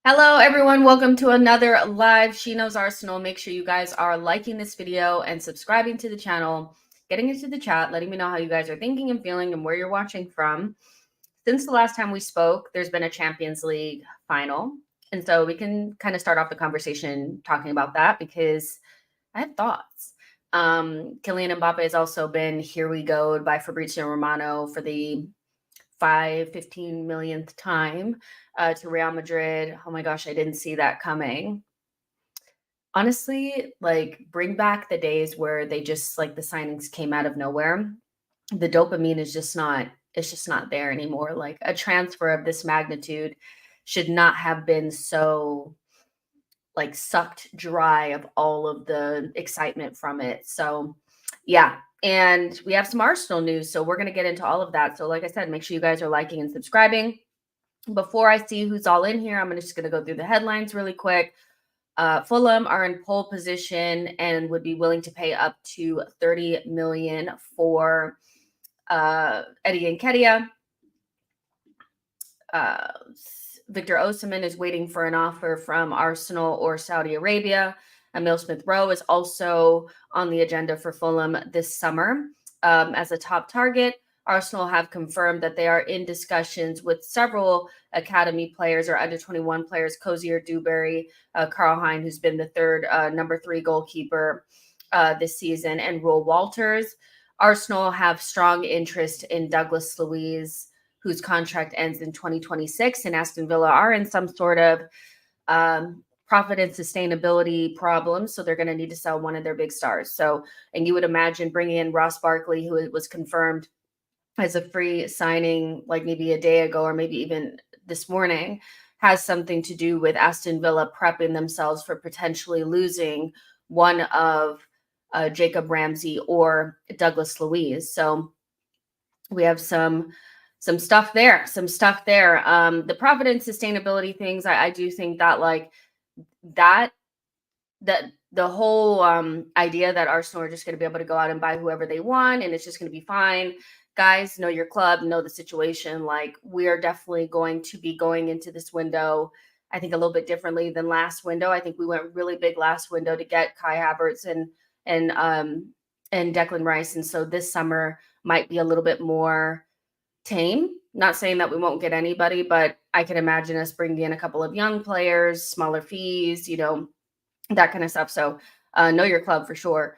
Hello, everyone. Welcome to another live She Knows Arsenal. Make sure you guys are liking this video and subscribing to the channel, getting into the chat, letting me know how you guys are thinking and feeling and where you're watching from. Since the last time we spoke, there's been a Champions League final. And so we can kind of start off the conversation talking about that because I have thoughts. Kylian Mbappe has also been here we go by Fabrizio Romano for the 15 millionth time to Real Madrid. Oh my gosh, I didn't see that coming. Honestly, like bring back the days where they just like the signings came out of nowhere. The dopamine is just not, it's just not there anymore. Like a transfer of this magnitude should not have been so like sucked dry of all of the excitement from it. So yeah, and we have some Arsenal news. So we're going to get into all of that. So like I said, make sure you guys are liking and subscribing. Before I see who's all in here, I'm just going to go through the headlines really quick. Fulham are in pole position and would be willing to pay up to 30 million for Eddie Nketiah. Victor Osimhen is waiting for an offer from Arsenal or Saudi Arabia. Emil Smith-Rowe is also on the agenda for Fulham this summer as a top target. Arsenal have confirmed that they are in discussions with several academy players or under 21 players, Cozier, Dewberry, Carl Hein, who's been the third number 3 goalkeeper this season, and Rowe Walters. Arsenal have strong interest in Douglas Luiz, whose contract ends in 2026, and Aston Villa are in some sort of profit and sustainability problems. So they're going to need to sell one of their big stars. So, and you would imagine bringing in Ross Barkley, who was confirmed as a free signing like maybe a day ago or maybe even this morning, has something to do with Aston Villa prepping themselves for potentially losing one of Jacob Ramsey or Douglas Luiz. So we have some stuff there, the profit and sustainability things. I do think that like that the whole idea that Arsenal are just going to be able to go out and buy whoever they want and it's just going to be fine. Guys, know your club, know the situation. Like we are definitely going to be going into this window, I think, a little bit differently than last window. I think we went really big last window to get Kai Havertz and Declan Rice, and so this summer might be a little bit more tame. Not saying that we won't get anybody, but I can imagine us bringing in a couple of young players, smaller fees, that kind of stuff. So know your club for sure.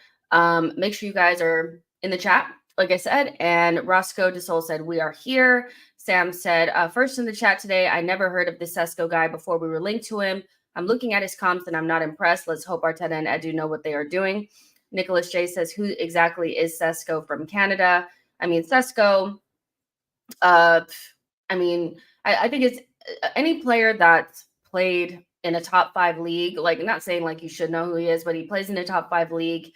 Make sure you guys are in the chat, like I said. And Roscoe DeSol said, we are here. Sam said, first in the chat today, I never heard of this Sesko guy before we were linked to him. I'm looking at his comps and I'm not impressed. Let's hope Arteta and Edu know what they are doing. Nicholas J says, who exactly is Sesko from Canada? I mean, Sesko, I think it's any player that's played in a top 5 league, like I'm not saying like you should know who he is, but he plays in a top 5 league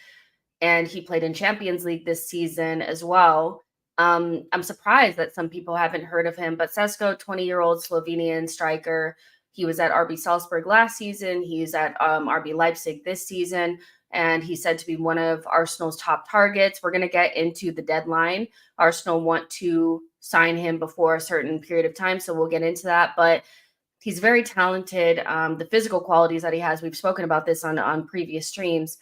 and he played in Champions League this season as well. I'm surprised that some people haven't heard of him, but Sesko, 20-year-old Slovenian striker. He was at RB Salzburg last season. He's at RB Leipzig this season, and he's said to be one of Arsenal's top targets. We're going to get into the deadline. Arsenal want to sign him before a certain period of time, so we'll get into that. But he's very talented. The physical qualities that he has, we've spoken about this on previous streams.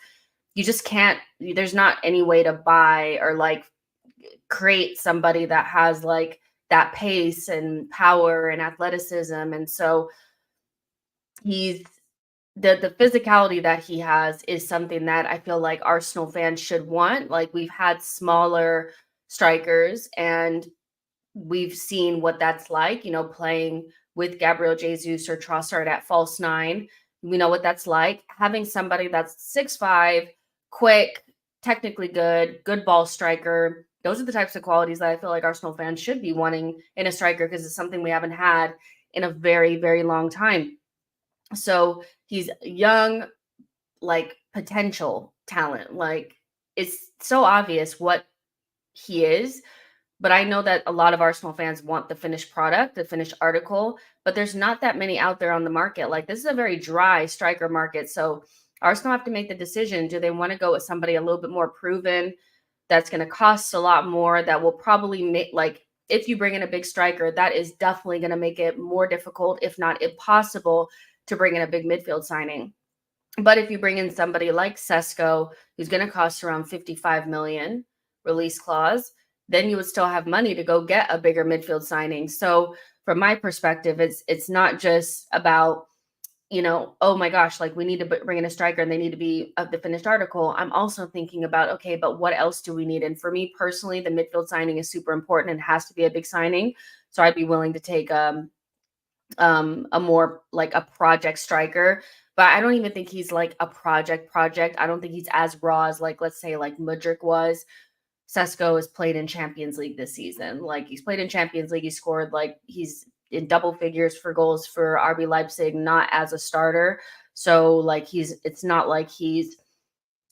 You just can't, there's not any way to buy or like create somebody that has like that pace and power and athleticism. And so he's the physicality that he has is something that I feel like Arsenal fans should want. Like we've had smaller strikers and we've seen what that's like, playing with Gabriel Jesus or Trossard at false 9. We know what that's like. Having somebody that's 6'5", quick, technically good ball striker. Those are the types of qualities that I feel like Arsenal fans should be wanting in a striker because it's something we haven't had in a very, very long time. So he's young, like potential talent. Like it's so obvious what he is. But I know that a lot of Arsenal fans want the finished product, the finished article, but there's not that many out there on the market. Like this is a very dry striker market. So Arsenal have to make the decision. Do they want to go with somebody a little bit more proven that's going to cost a lot more, that will probably make, like, if you bring in a big striker, that is definitely going to make it more difficult, if not impossible, to bring in a big midfield signing. But if you bring in somebody like Sesko, who's going to cost around 55 million release clause, then you would still have money to go get a bigger midfield signing. So from my perspective, it's not just about, oh my gosh, like we need to bring in a striker and they need to be of the finished article. I'm also thinking about, okay, but what else do we need? And for me personally, the midfield signing is super important and has to be a big signing. So I'd be willing to take a more like a project striker, but I don't even think he's like a project. I don't think he's as raw as, like, let's say like Mudryk was. Sesko has played in Champions League this season. Like, he's played in Champions League. He scored, like, he's in double figures for goals for RB Leipzig, not as a starter. So like it's not like he's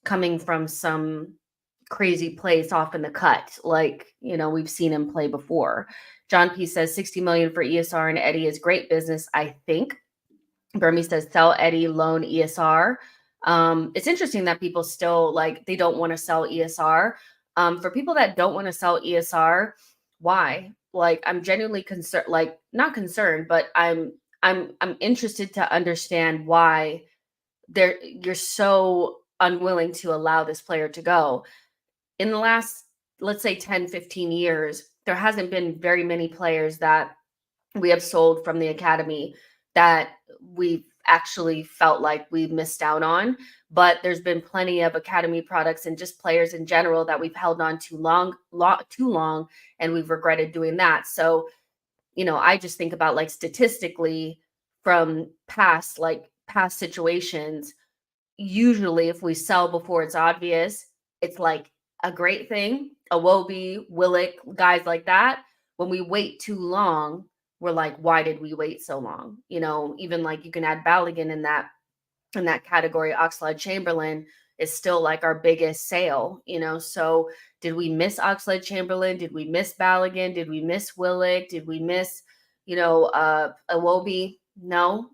coming from some crazy place off in the cut. Like, we've seen him play before. John P says 60 million for ESR and Eddie is great business, I think. Burmy says sell Eddie, loan ESR. It's interesting that people still, like, they don't want to sell ESR. For people that don't want to sell ESR, why? Like, I'm genuinely concerned, like, not concerned, but I'm interested to understand why you're so unwilling to allow this player to go. In the last, let's say 10, 15 years, there hasn't been very many players that we have sold from the academy that we've actually felt like we've missed out on. But there's been plenty of academy products and just players in general that we've held on too long, and we've regretted doing that. So, I just think about, like, statistically from past situations, usually if we sell before it's obvious, it's like a great thing. Iwobi, Willock, guys like that. When we wait too long, we're like, why did we wait so long? Even like you can add Balogun in that category. Oxlade-Chamberlain is still like our biggest sale, so did we miss Oxlade-Chamberlain? Did we miss Balogun? Did we miss Willock? Did we miss, Iwobi? No,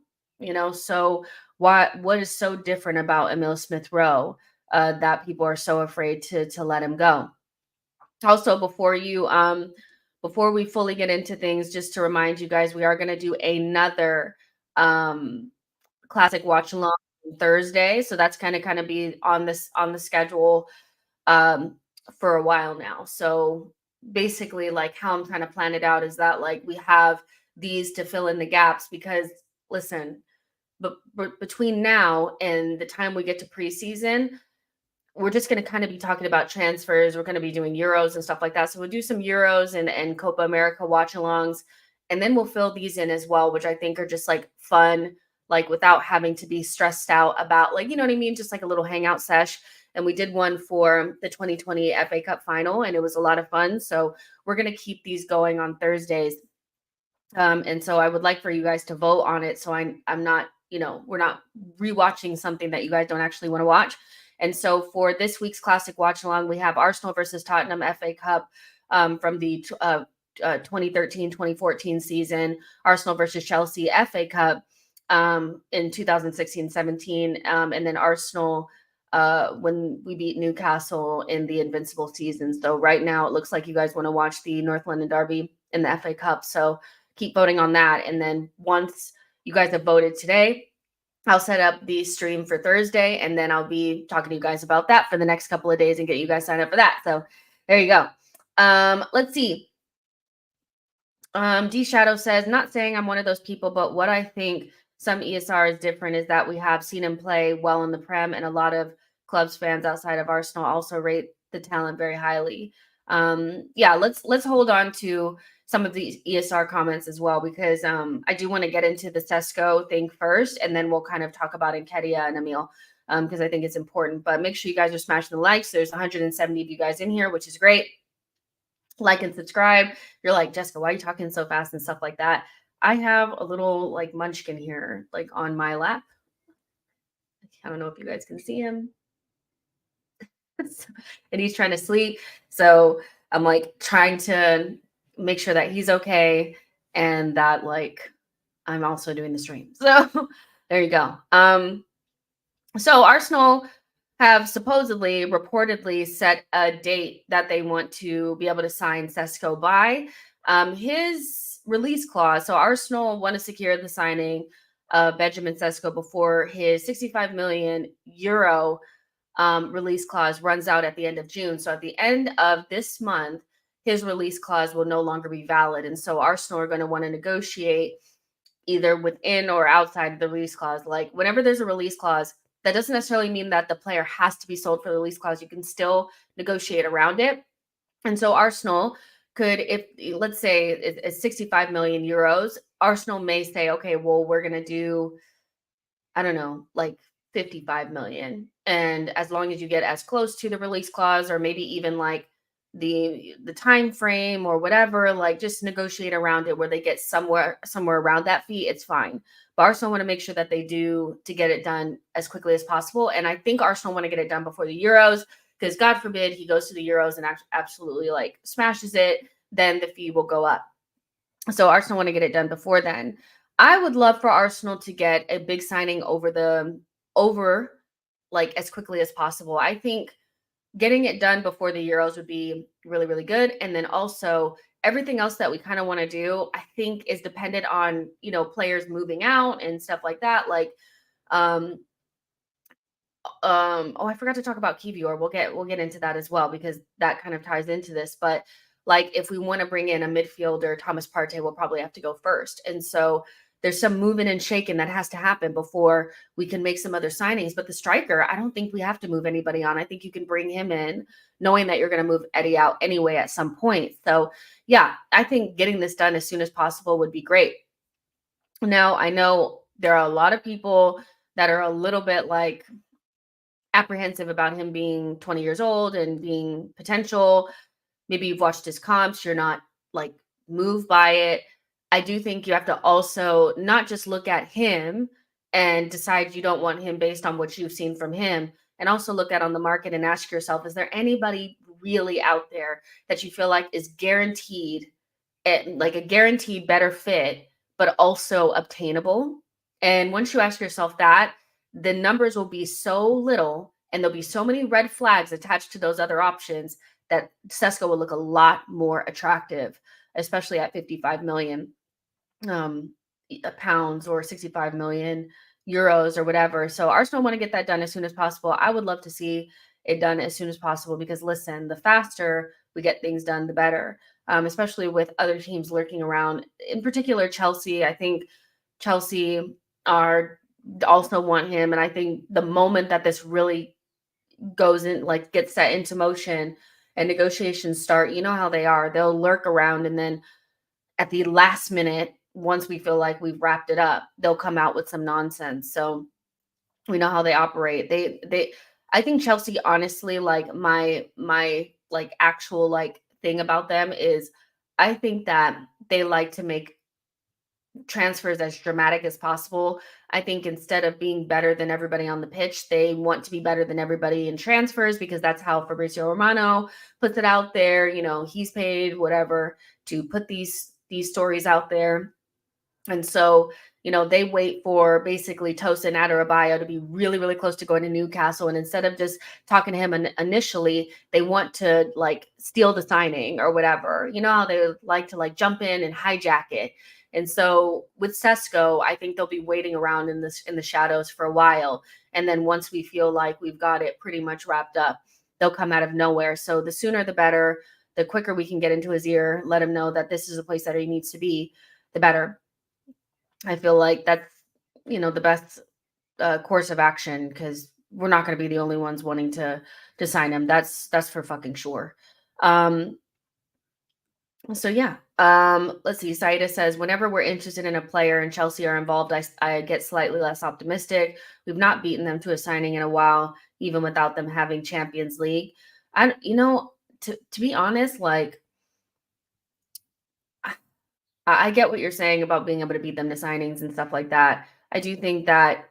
so what is so different about Emile Smith Rowe that people are so afraid to let him go? Also, before we fully get into things, just to remind you guys, we are going to do another classic watch along Thursday. So that's kind of be on the schedule for a while now. So basically, like, how I'm trying to plan it out is that, like, we have these to fill in the gaps, because listen, but between now and the time we get to preseason, we're just going to kind of be talking about transfers. We're going to be doing Euros and stuff like that. So we'll do some Euros and Copa America watch alongs, and then we'll fill these in as well, which I think are just like fun, like without having to be stressed out about, like, you know what I mean? Just like a little hangout sesh. And we did one for the 2020 FA Cup final, and it was a lot of fun. So we're going to keep these going on Thursdays. And so I would like for you guys to vote on it. So I'm not, we're not rewatching something that you guys don't actually want to watch. And so for this week's classic watch along, we have Arsenal versus Tottenham FA Cup from the 2013-2014 season, Arsenal versus Chelsea FA Cup in 2016-17, and then Arsenal when we beat Newcastle in the Invincible season. So right now it looks like you guys want to watch the North London Derby in the FA Cup. So keep voting on that. And then once you guys have voted today, I'll set up the stream for Thursday, and then I'll be talking to you guys about that for the next couple of days and get you guys signed up for that. So there you go. Let's see. D Shadow says, not saying I'm one of those people, but what I think some ESR is different is that we have seen him play well in the Prem, and a lot of clubs fans outside of Arsenal also rate the talent very highly. Yeah, let's hold on to some of these ESR comments as well, because I do want to get into the Sesko thing first, and then we'll kind of talk about Nketiah and Emile, because I think it's important. But make sure you guys are smashing the likes. There's 170 of you guys in here, which is great. Like and subscribe. You're like, Jessica, why are you talking so fast and stuff like that? I have a little like munchkin here, like on my lap. I don't know if you guys can see him. And he's trying to sleep. So I'm like trying to make sure that he's okay and that like I'm also doing the stream. So there you go. So Arsenal have supposedly, reportedly set a date that they want to be able to sign Sesko by. His release clause. So Arsenal want to secure the signing Benjamin Sesko before his 65 million euro release clause runs out at the end of June. So at the end of this month, his release clause will no longer be valid. And so Arsenal are going to want to negotiate either within or outside of the release clause. Like whenever there's a release clause, that doesn't necessarily mean that the player has to be sold for the release clause. You can still negotiate around it. And so Arsenal could, if let's say it's 65 million euros, Arsenal may say, okay, well, we're going to do, I don't know, like 55 million. And as long as you get as close to the release clause, or maybe even like the time frame or whatever, like just negotiate around it where they get somewhere around that fee, it's fine. But Arsenal want to make sure that they do to get it done as quickly as possible. And I think Arsenal want to get it done before the Euros, because God forbid he goes to the Euros and absolutely like smashes it, then the fee will go up. So Arsenal want to get it done before then. I would love for Arsenal to get a big signing over like as quickly as possible. I think getting it done before the Euros would be really, really good. And then also everything else that we kind of want to do, I think is dependent on, players moving out and stuff like that. Like, oh, I forgot to talk about Kivior. We'll get into that as well, because that kind of ties into this. But like if we want to bring in a midfielder, Thomas Partey will probably have to go first. And so there's some moving and shaking that has to happen before we can make some other signings. But the striker, I don't think we have to move anybody on. I think you can bring him in knowing that you're going to move Eddie out anyway at some point. So yeah, I think getting this done as soon as possible would be great. Now, I know there are a lot of people that are a little bit like apprehensive about him being 20 years old and being potential. Maybe you've watched his comps, you're not like moved by it. I do think you have to also not just look at him and decide you don't want him based on what you've seen from him, and also look at on the market and ask yourself, is there anybody really out there that you feel like is guaranteed, like a guaranteed better fit, but also obtainable? And once you ask yourself that, the numbers will be so little and there'll be so many red flags attached to those other options that Sesko will look a lot more attractive, especially at 55 million pounds or 65 million euros or whatever. So Arsenal want to get that done as soon as possible. I would love to see it done as soon as possible, because listen, the faster we get things done, the better. Especially with other teams lurking around, in particular Chelsea. I think Chelsea are also want him, and I think the moment that this really goes in, like gets set into motion and negotiations start, you know how they are. They'll lurk around, and then at the last minute, once we feel like we've wrapped it up, they'll come out with some nonsense. So we know how they operate. I think Chelsea, honestly, like my like actual like thing about them is I think that they like to make transfers as dramatic as possible. I think instead of being better than everybody on the pitch, they want to be better than everybody in transfers, because that's how Fabrizio Romano puts it out there. He's paid whatever to put these stories out there. And so, they wait for basically Tosin Adarabioyo to be really, really close to going to Newcastle. And instead of just talking to him initially, they want to like steal the signing or whatever. You know how they like to like jump in and hijack it. And so with Sesko, I think they'll be waiting around in the shadows for a while. And then once we feel like we've got it pretty much wrapped up, they'll come out of nowhere. So the sooner the better, the quicker we can get into his ear, let him know that this is a place that he needs to be, the better. I feel like that's, the best course of action, because we're not going to be the only ones wanting to sign him. That's for fucking sure. So yeah, let's see. Saida says, whenever we're interested in a player and Chelsea are involved, I get slightly less optimistic. We've not beaten them to a signing in a while, even without them having Champions League. To be honest, like I get what you're saying about being able to beat them to signings and stuff like that. I do think that,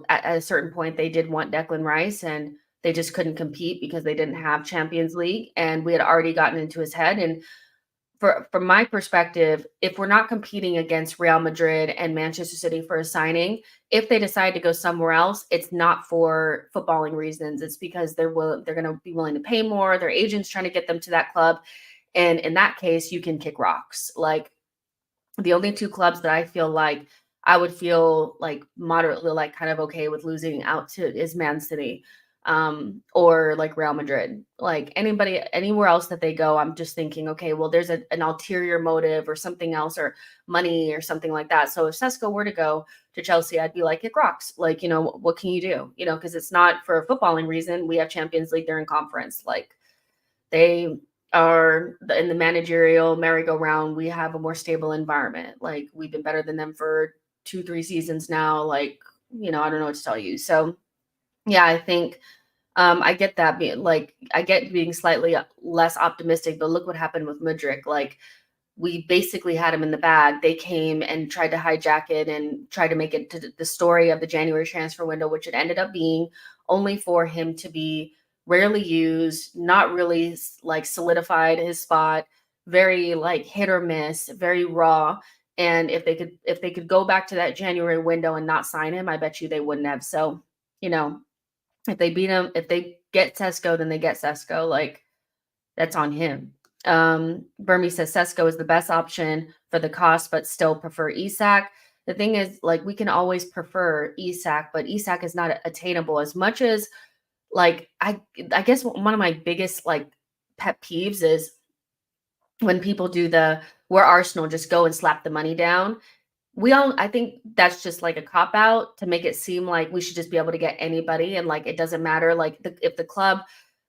at a certain point they did want Declan Rice, and they just couldn't compete because they didn't have Champions League, and we had already gotten into his head. And from my perspective, if we're not competing against Real Madrid and Manchester City for a signing, if they decide to go somewhere else, it's not for footballing reasons. It's because they're going to be willing to pay more. Their agent's trying to get them to that club. And in that case, you can kick rocks. Like, the only two clubs that I feel like I would feel like moderately like kind of okay with losing out to is Man City, or like Real Madrid. Like anybody anywhere else that they go, I'm just thinking, okay, well, there's an ulterior motive or something else or money or something like that. So if Sesko were to go to Chelsea, I'd be like, it rocks. Like, what can you do? Because it's not for a footballing reason. We have Champions League, they're in conference. Like they are in the managerial merry-go-round. We have a more stable environment. Like we've been better than them for 2, 3 seasons now. Like, I don't know what to tell you. So yeah, I think I get that being like I get being slightly less optimistic, but look what happened with Mudryk. Like we basically had him in the bag. They came and tried to hijack it and try to make it to the story of the January transfer window, which it ended up being, only for him to be rarely used, not really like solidified his spot, very like hit or miss, very raw. And if they could go back to that January window and not sign him, I bet you they wouldn't have. So, you know, if they beat him, if they get Sesko, then they get Sesko. Like that's on him. Burmy says Sesko is the best option for the cost, but still prefer Isak. The thing is, like, we can always prefer Isak, but Isak is not attainable as much as like I guess one of my biggest like pet peeves is when people do the we're Arsenal, just go and slap the money down. I think that's just like a cop out to make it seem like we should just be able to get anybody and like it doesn't matter like if the club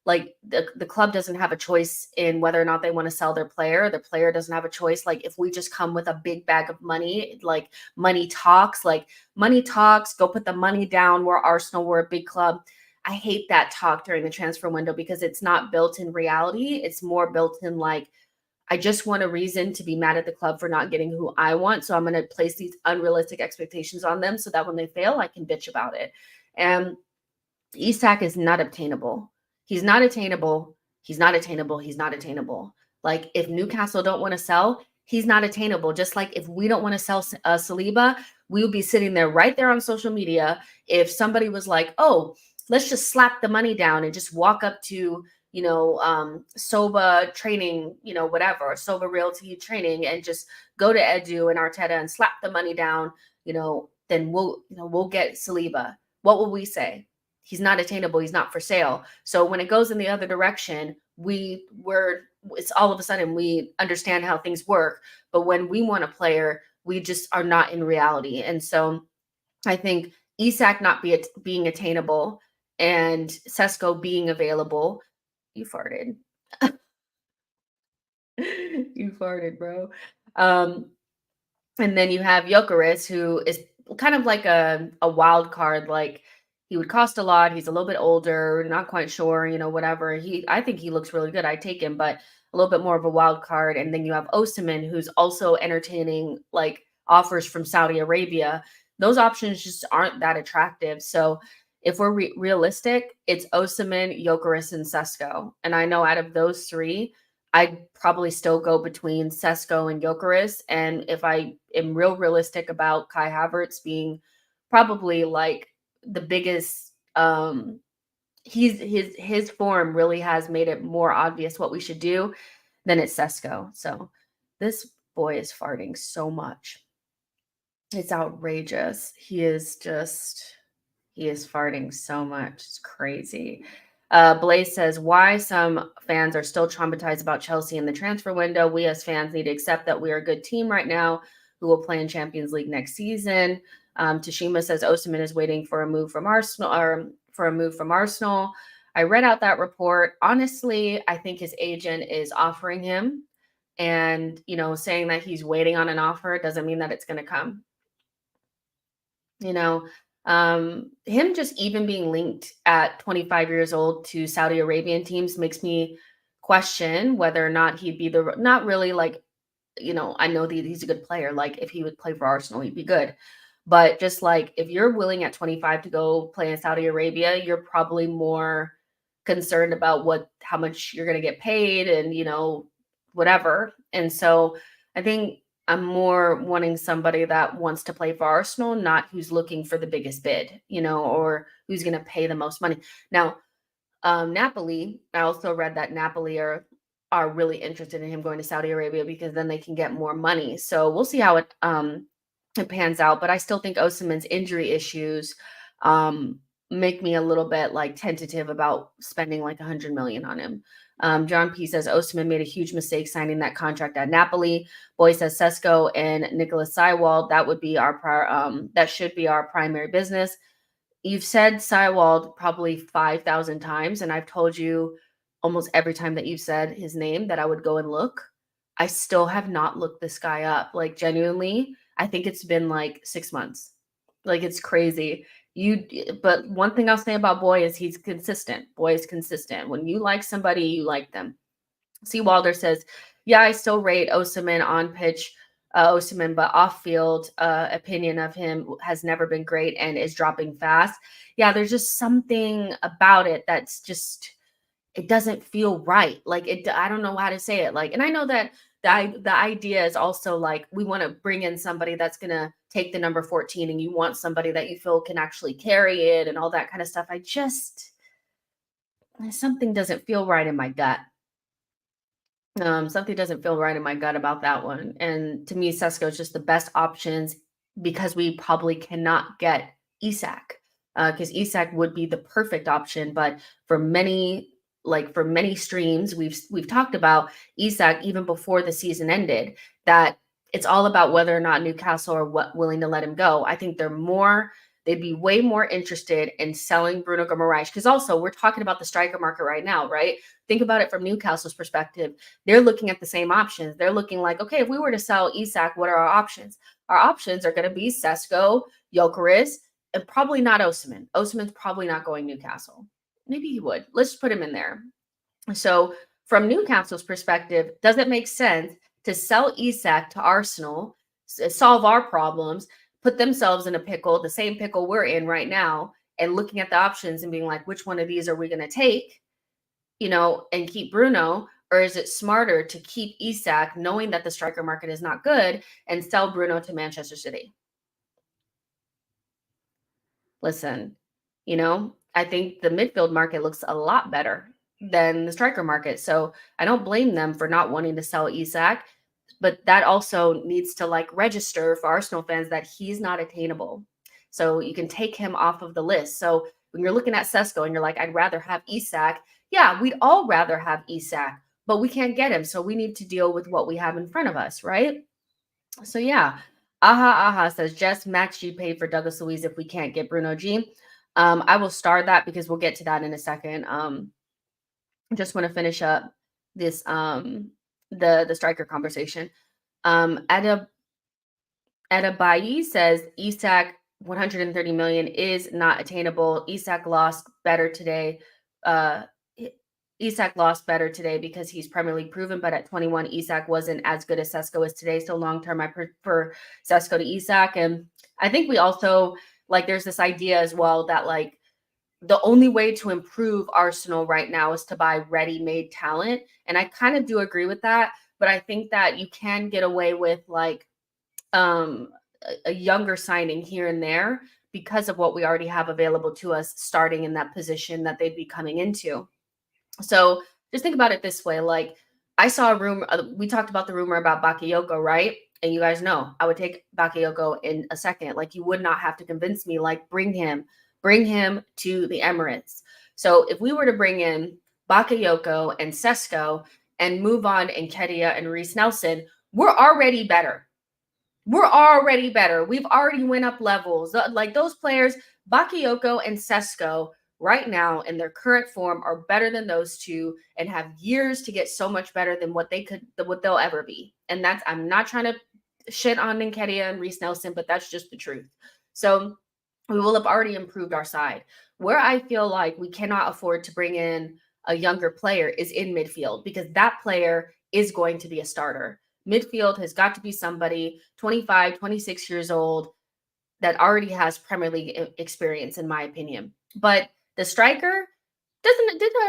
like the club doesn't have a choice in whether or not they want to sell their player. The player doesn't have a choice. Like if we just come with a big bag of money, like money talks, go put the money down. We're Arsenal, we're a big club. I hate that talk during the transfer window because it's not built in reality. It's more built in like I just want a reason to be mad at the club for not getting who I want. So I'm going to place these unrealistic expectations on them so that when they fail, I can bitch about it. And Isak is not obtainable. He's not attainable. He's not attainable. He's not attainable. Like if Newcastle don't want to sell, he's not attainable. Just like if we don't want to sell Saliba, we would be sitting there right there on social media. If somebody was like, oh, let's just slap the money down and just walk up to, Soba training, whatever, Soba Realty training and just go to Edu and Arteta and slap the money down, then we'll get Saliba. What will we say? He's not attainable. He's not for sale. So when it goes in the other direction, it's all of a sudden we understand how things work. But when we want a player, we just are not in reality. And so I think Isak not being attainable and Sesko being available. You farted. You farted, bro. And then you have Gyökeres, who is kind of like a wild card. Like he would cost a lot. He's a little bit older, not quite sure, whatever. I think he looks really good. I take him, but a little bit more of a wild card. And then you have Osimhen, who's also entertaining like offers from Saudi Arabia. Those options just aren't that attractive. So if we're realistic, it's Osimhen, Gyökeres, and Sesko. And I know out of those three, I'd probably still go between Sesko and Gyökeres. And if I am realistic about Kai Havertz being probably like the biggest, his form really has made it more obvious what we should do, then it's Sesko. So this boy is farting so much. It's outrageous. He is farting so much. It's crazy. Blaze says, why some fans are still traumatized about Chelsea in the transfer window. We as fans need to accept that we are a good team right now who will play in Champions League next season. Tashima says Osimhen is waiting for a move from Arsenal I read out that report. Honestly, I think his agent is offering him and, saying that he's waiting on an offer doesn't mean that it's going to come. Him just even being linked at 25 years old to Saudi Arabian teams makes me question whether or not he'd be not really like, I know that he's a good player. Like if he would play for Arsenal, he'd be good. But just like if you're willing at 25 to go play in Saudi Arabia, you're probably more concerned about how much you're going to get paid and, whatever. And so I think I'm more wanting somebody that wants to play for Arsenal, not who's looking for the biggest bid, or who's going to pay the most money. Now, Napoli, I also read that Napoli are really interested in him going to Saudi Arabia because then they can get more money. So we'll see how it it pans out. But I still think Osimhen's injury issues um, make me a little bit like tentative about spending like 100 million on him. John P says Osimhen made a huge mistake signing that contract at Napoli. Boy says Sesko and Nicholas Seiwald. That would be that should be our primary business. You've said Seiwald probably 5,000 times, and I've told you almost every time that you've said his name that I would go and look. I still have not looked this guy up. Like, genuinely, I think it's been like 6 months. Like, it's crazy. But one thing I'll say about Boy is he's consistent. Boy is consistent. When you like somebody, you like them. C. Walder says, yeah, I still rate Osimhen on pitch, Osimhen, but off field opinion of him has never been great and is dropping fast. Yeah, there's just something about it that's just, it doesn't feel right. Like I don't know how to say it. Like, and I know that the idea is also like, we want to bring in somebody that's going to take the number 14 and you want somebody that you feel can actually carry it and all that kind of stuff. Something doesn't feel right in my gut. Something doesn't feel right in my gut about that one. And to me, Sesko is just the best options because we probably cannot get Isak. Because Isak would be the perfect option, but for many streams, we've talked about Isak even before the season ended, that it's all about whether or not Newcastle are willing to let him go. I think they'd be way more interested in selling Bruno Guimaraes, because also we're talking about the striker market right now, right? Think about it from Newcastle's perspective. They're looking at the same options. They're looking like, okay, if we were to sell Isak, what are our options? Our options are going to be Sesko, Gyökeres, and probably not Osimhen. Osimhen's probably not going Newcastle. Maybe he would. Let's put him in there. So from Newcastle's perspective, does it make sense to sell Isak to Arsenal, solve our problems, put themselves in a pickle, the same pickle we're in right now, and looking at the options and being like, which one of these are we going to take, and keep Bruno? Or is it smarter to keep Isak, knowing that the striker market is not good, and sell Bruno to Manchester City? Listen, I think the midfield market looks a lot better than the striker market. So I don't blame them for not wanting to sell Isak, but that also needs to register for Arsenal fans that he's not attainable. So you can take him off of the list. So when you're looking at Sesko and you're like, I'd rather have Isak. Yeah, we'd all rather have Isak, but we can't get him. So we need to deal with what we have in front of us, right? So yeah. Aha says, just Max G paid for Douglas Luiz if we can't get Bruno G. I will start that because we'll get to that in a second. Just want to finish up this the striker conversation. Adebayi says Isak 130 million is not attainable. Isak lost better today. Isak lost better today because he's Premier League proven, but at 21, Isak wasn't as good as Sesko is today. So long term, I prefer Sesko to Isak. And I think we also there's this idea as well that the only way to improve Arsenal right now is to buy ready-made talent. And I kind of do agree with that, but I think that you can get away with a younger signing here and there because of what we already have available to us starting in that position that they'd be coming into. So just think about it this way. I saw a rumor, we talked about the rumor about Bakayoko, right? And you guys know I would take Bakayoko in a second. You would not have to convince me, bring him to the Emirates. So if we were to bring in Bakayoko and Sesko and move on Nketiah and Reece Nelson, we're already better. We're already better. We've already went up levels. Those players, Bakayoko and Sesko, right now in their current form are better than those two and have years to get so much better than what they'll ever be. And I'm not trying to shit on Nketiah and Reece Nelson, but that's just the truth. So we will have already improved our side. Where I feel like we cannot afford to bring in a younger player is in midfield, because that player is going to be a starter. Midfield has got to be somebody 25, 26 years old that already has Premier League experience, in my opinion. But the striker they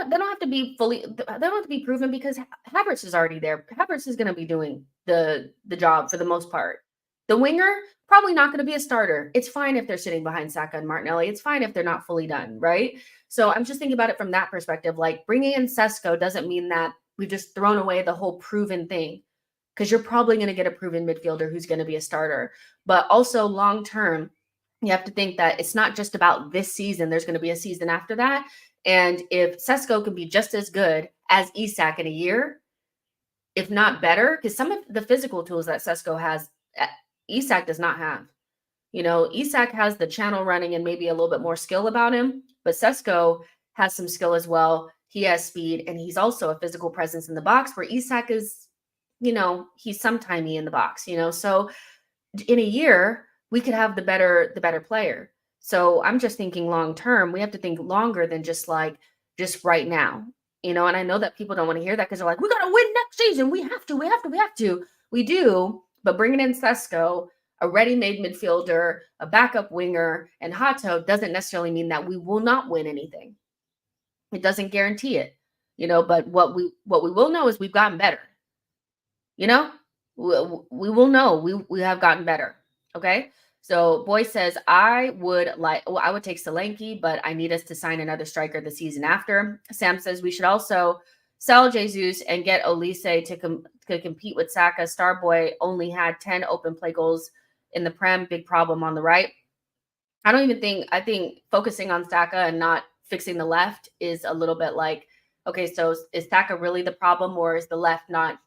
don't have to be proven, because Havertz is already there. Havertz is going to be doing the job for the most part. The winger, probably not going to be a starter. It's fine if they're sitting behind Saka and Martinelli. It's fine if they're not fully done, right? So I'm just thinking about it from that perspective. Bringing in Sesko doesn't mean that we've just thrown away the whole proven thing, because you're probably going to get a proven midfielder who's going to be a starter. But also long term, you have to think that it's not just about this season. There's going to be a season after that. And if Sesko can be just as good as Isak in a year, if not better, because some of the physical tools that Sesko has, Isak does not have. Isak has the channel running and maybe a little bit more skill about him, but Sesko has some skill as well. He has speed, and he's also a physical presence in the box, where Isak is, he's sometimey in the box, So in a year, we could have the better player. So I'm just thinking long term. We have to think longer than just right now. And I know that people don't want to hear that because they're like, we got to win next season. We have to. We do, but bringing in Sesko, a ready-made midfielder, a backup winger, and Hato doesn't necessarily mean that we will not win anything. It doesn't guarantee it, but what we will know is we've gotten better. We will know we have gotten better. Okay. So Boy says, I would take Solanke, but I need us to sign another striker the season after. Sam says we should also sell Jesus and get Olise to compete with Saka. Starboy only had 10 open play goals in the Prem. Big problem on the right. I think focusing on Saka and not fixing the left is a little bit like, okay, so is Saka really the problem, or is the left not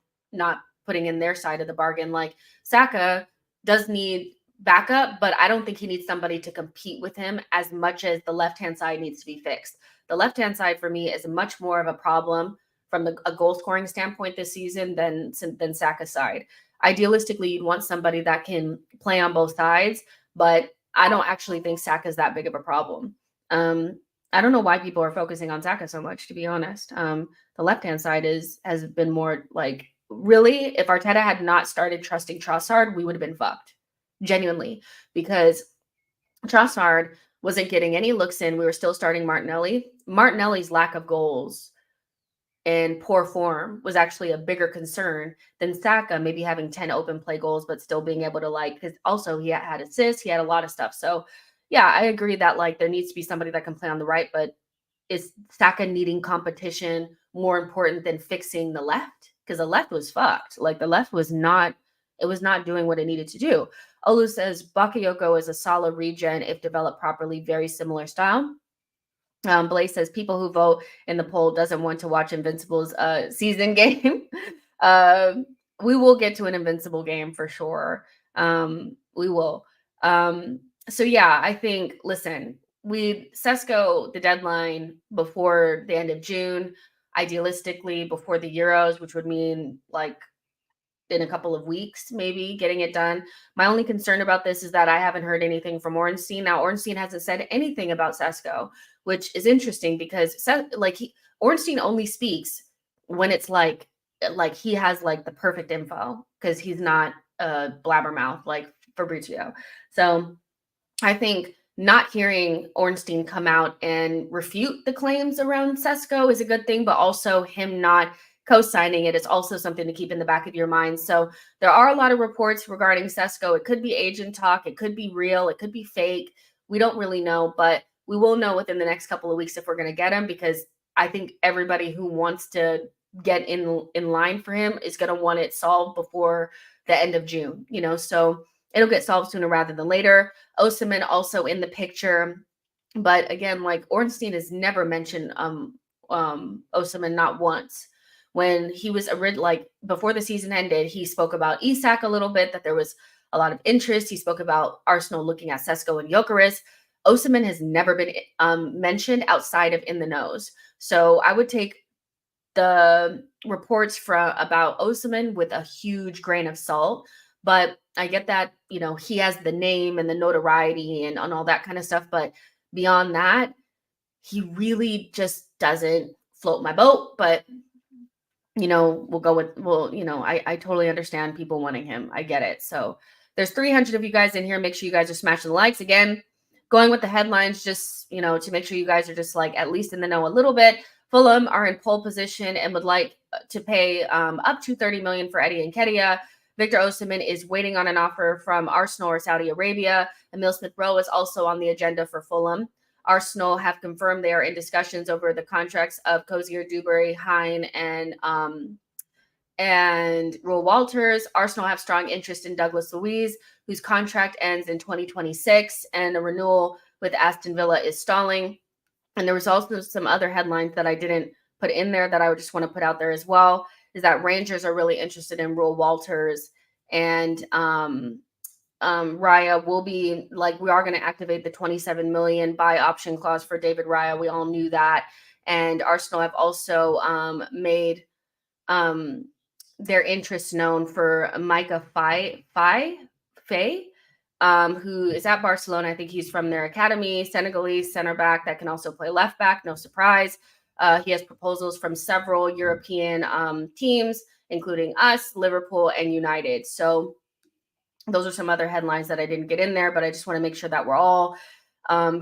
putting in their side of the bargain? Like, Saka does need backup, but I don't think he needs somebody to compete with him as much as the left-hand side needs to be fixed. The left-hand side for me is much more of a problem from a goal scoring standpoint this season than Saka's side. Idealistically, you'd want somebody that can play on both sides, but I don't actually think Saka's that big of a problem. I don't know why people are focusing on Saka so much, to be honest. The left-hand side has been more like, really, if Arteta had not started trusting Trossard, we would have been fucked, genuinely, because Trossard wasn't getting any looks in. We were still starting Martinelli. Martinelli's lack of goals and poor form was actually a bigger concern than Saka maybe having 10 open play goals, but still being able to, because also he had assists, he had a lot of stuff. So yeah, I agree that there needs to be somebody that can play on the right, but is Saka needing competition more important than fixing the left? Because the left was fucked. The left was not doing what it needed to do. Olu says Bakayoko is a solid regen if developed properly, very similar style. Blaze says people who vote in the poll doesn't want to watch Invincible's season game. We will get to an Invincible game for sure. We will. So yeah, I think, listen, Sesko, the deadline before the end of June, idealistically before the Euros, which would mean in a couple of weeks, maybe getting it done. My only concern about this is that I haven't heard anything from Ornstein. Now, Ornstein hasn't said anything about Sesko, which is interesting because Ornstein only speaks when it's like he has the perfect info, because he's not a blabbermouth like Fabrizio. So I think not hearing Ornstein come out and refute the claims around Sesko is a good thing, but also him not co-signing it is also something to keep in the back of your mind. So there are a lot of reports regarding Sesko. It could be agent talk. It could be real. It could be fake. We don't really know, but we will know within the next couple of weeks if we're going to get him, because I think everybody who wants to get in line for him is going to want it solved before the end of June, so it'll get solved sooner rather than later. Osimhen also in the picture, but again, Ornstein has never mentioned Osimhen, not once. When he was before the season ended, he spoke about Isak a little bit, that there was a lot of interest. He spoke about Arsenal looking at Sesko and Gyökeres. Osimhen has never been mentioned outside of in the nose. So I would take the reports about Osimhen with a huge grain of salt. But I get that, he has the name and the notoriety and all that kind of stuff. But beyond that, he really just doesn't float my boat. But we'll go with, I totally understand people wanting him. I get it. So there's 300 of you guys in here. Make sure you guys are smashing the likes. Again, going with the headlines, just, to make sure you guys are just at least in the know a little bit. Fulham are in pole position and would like to pay up to 30 million for Eddie Nketiah. Victor Osimhen is waiting on an offer from Arsenal or Saudi Arabia. Emile Smith-Rowe is also on the agenda for Fulham. Arsenal have confirmed they are in discussions over the contracts of Cozier, Dewberry, Hine, and and Rowe Walters. Arsenal have strong interest in Douglas Luiz, whose contract ends in 2026, and a renewal with Aston Villa is stalling. And there was also some other headlines that I didn't put in there that I would just want to put out there as well, is that Rangers are really interested in Rowe Walters, and Raya will be like, we are going to activate the 27 million buy option clause for David Raya. We all knew that. And Arsenal have also made their interest known for Micah Faye, who is at Barcelona. I think he's from their academy, Senegalese center back that can also play left back. No surprise. He has proposals from several European teams, including us, Liverpool, and United. So those are some other headlines that I didn't get in there, but I just want to make sure that we're all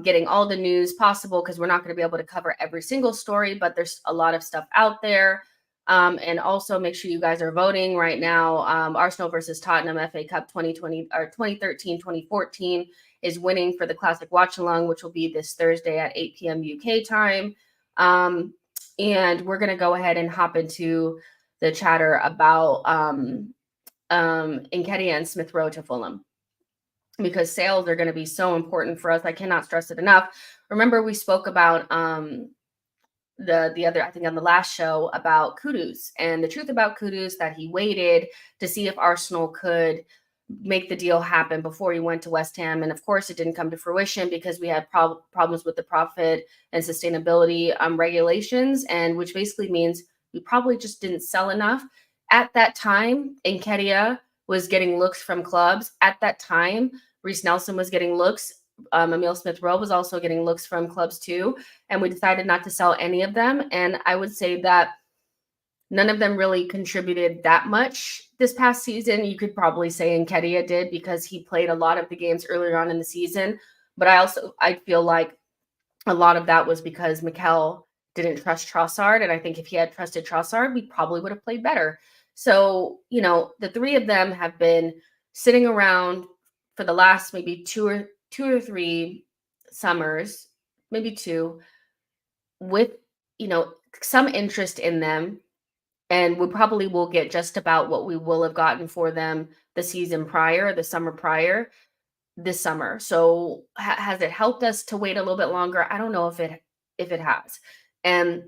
getting all the news possible, because we're not going to be able to cover every single story, but there's a lot of stuff out there. And also make sure you guys are voting right now. Arsenal versus Tottenham FA Cup 2020 or 2013-2014 is winning for the Classic Watch Along, which will be this Thursday at 8 p.m. UK time. And we're going to go ahead and hop into the chatter about Nketiah and Smith Rowe to Fulham, because sales are going to be so important for us. I cannot stress it enough. Remember, we spoke about the other, I think on the last show, about Kudus, and the truth about Kudus, that he waited to see if Arsenal could make the deal happen before he went to West Ham. And of course, it didn't come to fruition because we had problems with the profit and sustainability regulations, and which basically means we probably just didn't sell enough. At that time, Nketiah was getting looks from clubs. At that time, Reece Nelson was getting looks. Emile Smith-Rowe was also getting looks from clubs too. And we decided not to sell any of them. And I would say that none of them really contributed that much this past season. You could probably say Nketiah did, because he played a lot of the games earlier on in the season. But I feel like a lot of that was because Mikel didn't trust Trossard. And I think if he had trusted Trossard, we probably would have played better. So, the three of them have been sitting around for the last maybe two or three summers, maybe two, with, some interest in them. And we probably will get just about what we will have gotten for them the season prior, the summer prior, this summer. So has it helped us to wait a little bit longer? I don't know if it has. And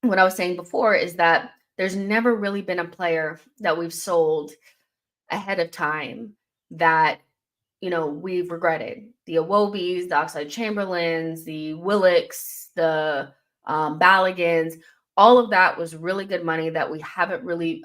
what I was saying before is that there's never really been a player that we've sold ahead of time that, we've regretted. The Iwobis, the Oxlade-Chamberlains, the Willocks, the Balligans, all of that was really good money that we haven't really,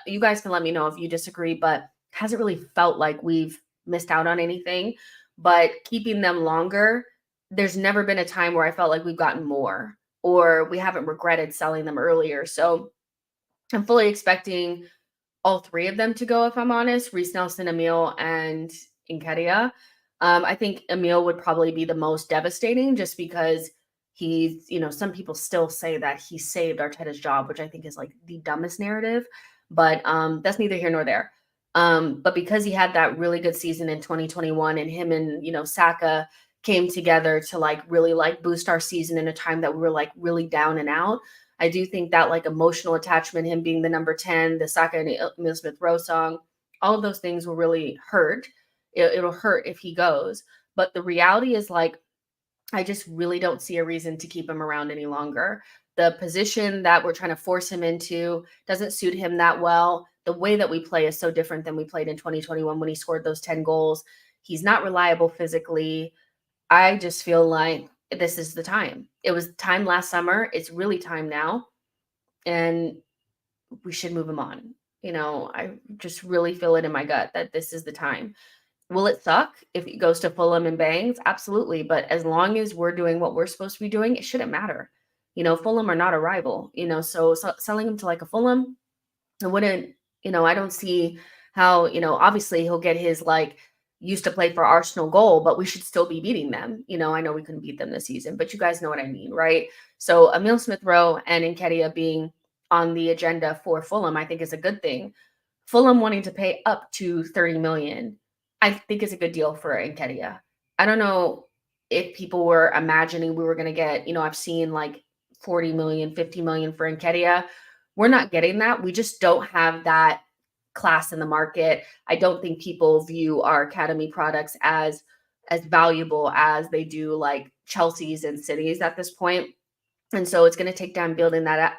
you guys can let me know if you disagree, but hasn't really felt like we've missed out on anything. But keeping them longer, there's never been a time where I felt like we've gotten more, or we haven't regretted selling them earlier. So I'm fully expecting all three of them to go, if I'm honest, Reece Nelson, Emile, and Nketiah. I think Emile would probably be the most devastating, just because he's, some people still say that he saved Arteta's job, which I think is like the dumbest narrative, but that's neither here nor there. But because he had that really good season in 2021, and him and, Saka came together to really boost our season in a time that we were really down and out. I do think that emotional attachment, him being the number 10, the Saka and Emile Smith-Rowe song, all of those things will really hurt. It'll hurt if he goes. But the reality is I just really don't see a reason to keep him around any longer. The position that we're trying to force him into doesn't suit him that well. The way that we play is so different than we played in 2021 when he scored those 10 goals. He's not reliable physically. I just feel like this is the time. It was time last summer. It's really time now. And we should move him on. I just really feel it in my gut that this is the time. Will it suck if he goes to Fulham and bangs? Absolutely. But as long as we're doing what we're supposed to be doing, it shouldn't matter. Fulham are not a rival, so selling him to a Fulham, it wouldn't, I don't see how, obviously he'll get his used to play for Arsenal goal, but we should still be beating them. I know we couldn't beat them this season, but you guys know what I mean, right? So Emile Smith-Rowe and Nketiah being on the agenda for Fulham, I think is a good thing. Fulham wanting to pay up to 30 million, I think is a good deal for Nketiah. I don't know if people were imagining we were going to get, I've seen 40 million, 50 million for Nketiah. We're not getting that. We just don't have that class in the market. I don't think people view our academy products as valuable as they do like Chelsea's and Cities at this point. And so it's going to take time building that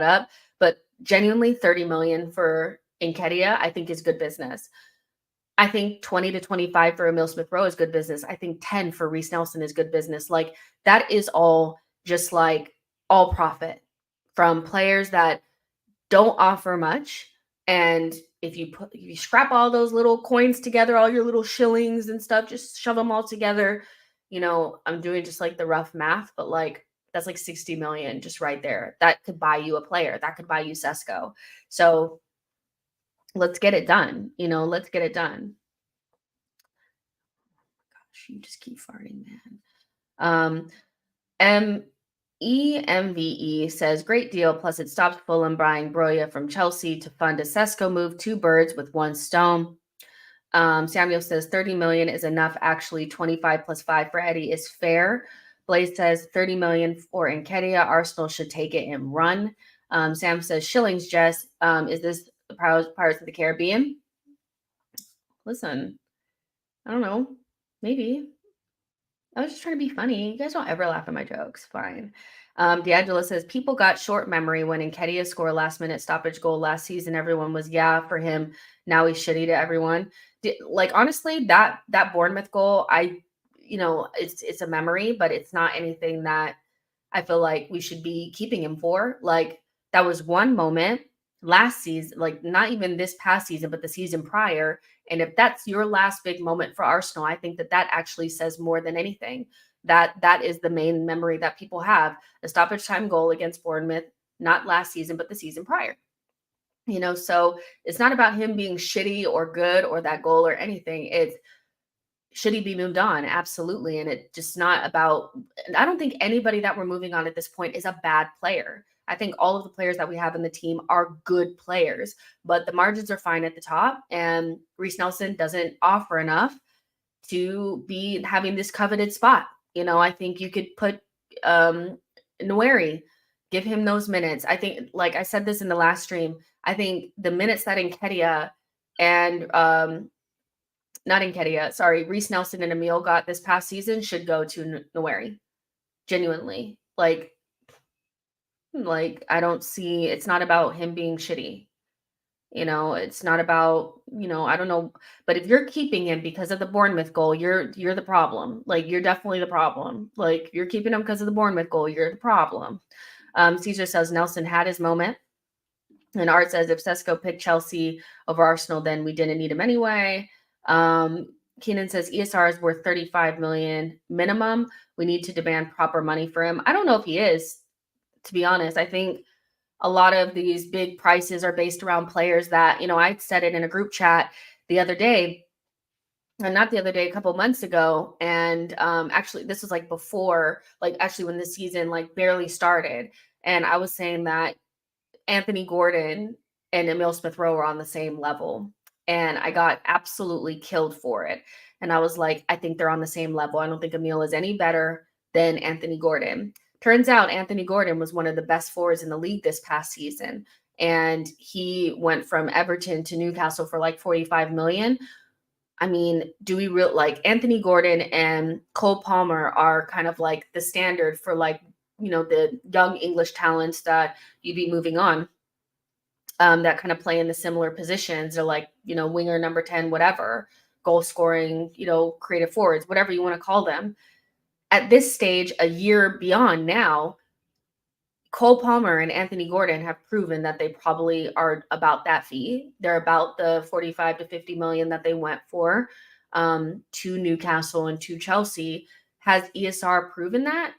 up. But genuinely 30 million for Nketiah, I think is good business. I think 20 to 25 for Emil Smith Rowe is good business. I think 10 for Reece Nelson is good business. Like that is all just like all profit from players that don't offer much. And if you scrap all those little coins together, all your little shillings and stuff, just shove them all together. I'm doing just like the rough math, but like that's like 60 million just right there. That could buy you a player. That could buy you Sesko. So let's get it done. Let's get it done. Gosh, you just keep farting, man. EMVE says, great deal. Plus, it stops Fulham buying Broya from Chelsea to fund a Sesko move. 2 birds with 1 stone. Samuel says 30 million is enough. Actually, 25 plus 5 for Eddie is fair. Blaze says 30 million for Nketiah. Arsenal should take it and run. Sam says shillings, Jess. Is this the Pirates of the Caribbean? Listen, I don't know. Maybe. I was just trying to be funny. You guys don't ever laugh at my jokes. Fine. D'Angelo says, people got short memory when Nketiah scored last-minute stoppage goal last season. Everyone was, yeah, for him. Now he's shitty to everyone. Honestly, that Bournemouth goal, it's a memory, but it's not anything that I feel like we should be keeping him for. Like, that was one moment last season, like not even this past season, but the season prior. And if that's your last big moment for Arsenal, I think that actually says more than anything. That is the main memory that people have. A stoppage time goal against Bournemouth, not last season, but the season prior. So it's not about him being shitty or good or that goal or anything. It's should he be moved on? Absolutely. And it's just not about, I don't think anybody that we're moving on at this point is a bad player. I think all of the players that we have in the team are good players, but the margins are fine at the top. And Reece Nelson doesn't offer enough to be having this coveted spot. I think you could put Nweri, give him those minutes. I think, like I said this in the last stream, I think the minutes that Nketiah and not Nketiah, sorry, Reece Nelson and Emil got this past season should go to Nweri. Genuinely. Like I don't see, it's not about him being shitty. It's not about, I don't know. But if you're keeping him because of the Bournemouth goal, you're the problem. Like, you're definitely the problem. Like, you're keeping him because of the Bournemouth goal, you're the problem. Caesar says Nelson had his moment. And Art says if Sesko picked Chelsea over Arsenal, then we didn't need him anyway. Keenan says ESR is worth 35 million minimum. We need to demand proper money for him. I don't know if he is, to be honest. I think a lot of these big prices are based around players that, I said it in a group chat the other day, and not the other day, a couple months ago. And actually, this was like before, like actually when the season like barely started. And I was saying that Anthony Gordon and Emil Smith Rowe were on the same level. And I got absolutely killed for it. And I was like, I think they're on the same level. I don't think Emil is any better than Anthony Gordon. Turns out Anthony Gordon was one of the best forwards in the league this past season. And he went from Everton to Newcastle for like 45 million. I mean, do we like Anthony Gordon and Cole Palmer are kind of like the standard for like, the young English talents that you'd be moving on. That kind of play in the similar positions. They're like, winger, number 10, whatever, goal scoring, creative forwards, whatever you want to call them. At this stage, a year beyond now, Cole Palmer and Anthony Gordon have proven that they probably are about that fee. They're about the 45 to 50 million that they went for to Newcastle and to Chelsea. Has ESR proven that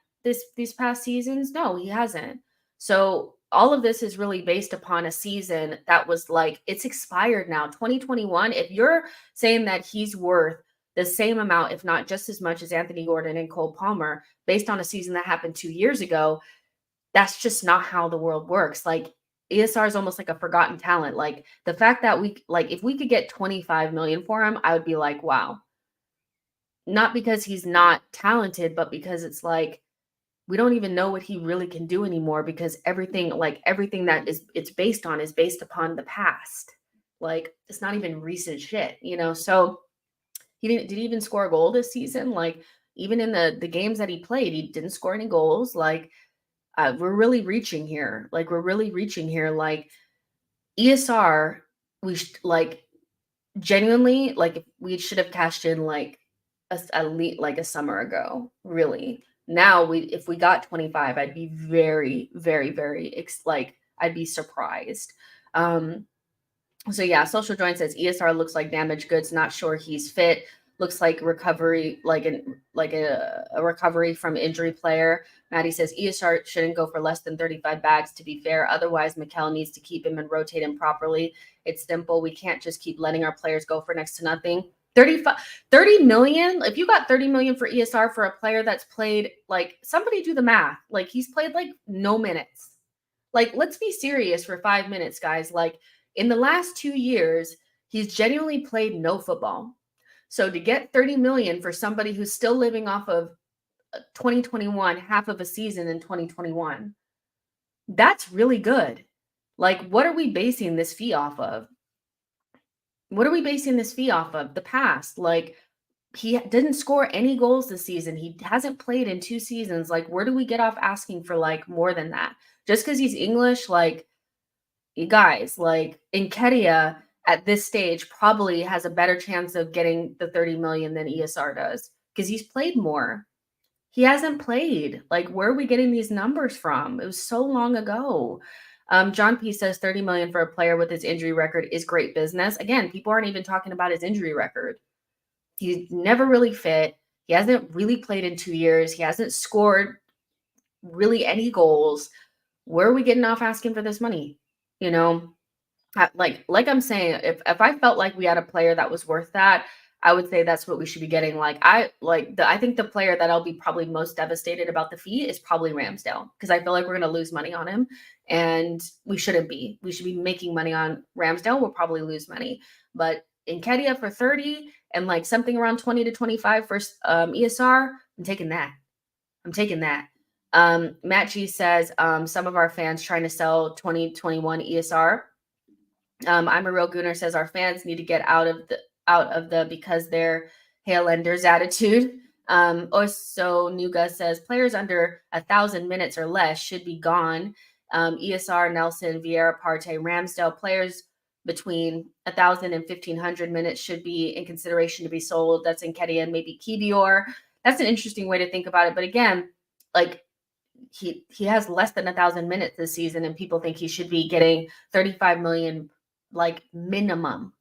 these past seasons? No, he hasn't. So all of this is really based upon a season that was like, it's expired now, 2021. If you're saying that he's worth the same amount, if not just as much as Anthony Gordon and Cole Palmer, based on a season that happened 2 years ago, that's just not how the world works. Like, ESR is almost like a forgotten talent. Like, the fact that if we could get 25 million for him, I would be like, wow. Not because he's not talented, but because it's like, we don't even know what he really can do anymore, because everything that it's based on is based upon the past. Like, it's not even recent shit, So did he even score a goal this season? Like, even in the games that he played, he didn't score any goals. Like, we're really reaching here. Like, ESR, genuinely, like, we should have cashed in like a summer ago, really. Now, if we got 25, I'd be very, very, very I'd be surprised. So yeah, Social Joint says ESR looks like damaged goods. Not sure he's fit. Looks like recovery, a recovery from injury player. Maddie says ESR shouldn't go for less than 35 bags, to be fair. Otherwise, Mikel needs to keep him and rotate him properly. It's simple. We can't just keep letting our players go for next to nothing. 30 million. If you got 30 million for ESR for a player that's played, like, somebody do the math. Like, he's played like no minutes. Like, let's be serious for 5 minutes, guys. Like, in the last 2 years, he's genuinely played no football. So to get 30 million for somebody who's still living off of 2021, half of a season in 2021, that's really good. Like, what are we basing this fee off of? The past. Like, he didn't score any goals this season. He hasn't played in 2 seasons. Like, where do we get off asking for like more than that? Just because he's English? Like, you guys, like, Nketiah at this stage probably has a better chance of getting the 30 million than ESR does, because he's played more. He hasn't played. Like, where are we getting these numbers from? It was so long ago. John P says 30 million for a player with his injury record is great business. Again, people aren't even talking about his injury record. He's never really fit. He hasn't really played in 2 years. He hasn't scored really any goals. Where are we getting off asking for this money? Like I'm saying, if I felt like we had a player that was worth that, I would say that's what we should be getting. I think the player that I'll be probably most devastated about the fee is probably Ramsdale, because I feel like we're going to lose money on him, and we shouldn't be. We should be making money on Ramsdale. We'll probably lose money, but Nketiah for 30 and like something around 20 to 25 for ESR, I'm taking that. Matt G says some of our fans trying to sell 2021 ESR. I'm a real gooner says our fans need to get out of the because they're Hail Enders attitude. Also, Nuga says players under 1,000 minutes or less should be gone. ESR, Nelson, Vieira, Partey, Ramsdale, players between 1,000 and 1,500 minutes should be in consideration to be sold. That's Nketiah and maybe Kibior. That's an interesting way to think about it. But again, like, he has less than 1,000 minutes this season, and people think he should be getting 35 million, like, minimum,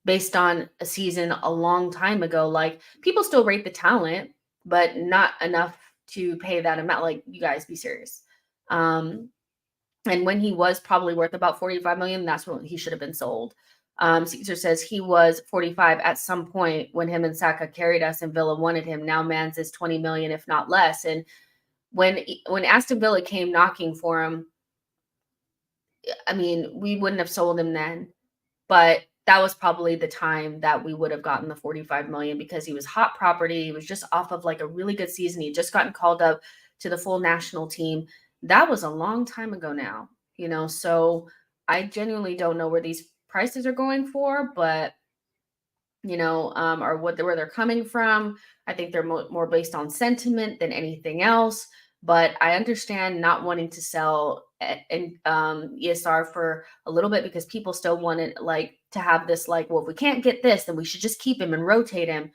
based on a season a long time ago. Like, people still rate the talent, but not enough to pay that amount. Like, you guys, be serious. And when he was probably worth about 45 million, that's when he should have been sold. Caesar says he was 45 at some point when him and Saka carried us and Villa wanted him. Now Mans is 20 million, if not less. And when Aston Villa came knocking for him, I mean, we wouldn't have sold him then, but that was probably the time that we would have gotten the 45 million, because he was hot property. He was just off of like a really good season. He'd just gotten called up to the full national team. That was a long time ago now, so I genuinely don't know where these prices are going for, but or where they're coming from. I think they're more based on sentiment than anything else. But I understand not wanting to sell ESR for a little bit, because people still want it, like, to have this, like, well, if we can't get this, then we should just keep him and rotate him.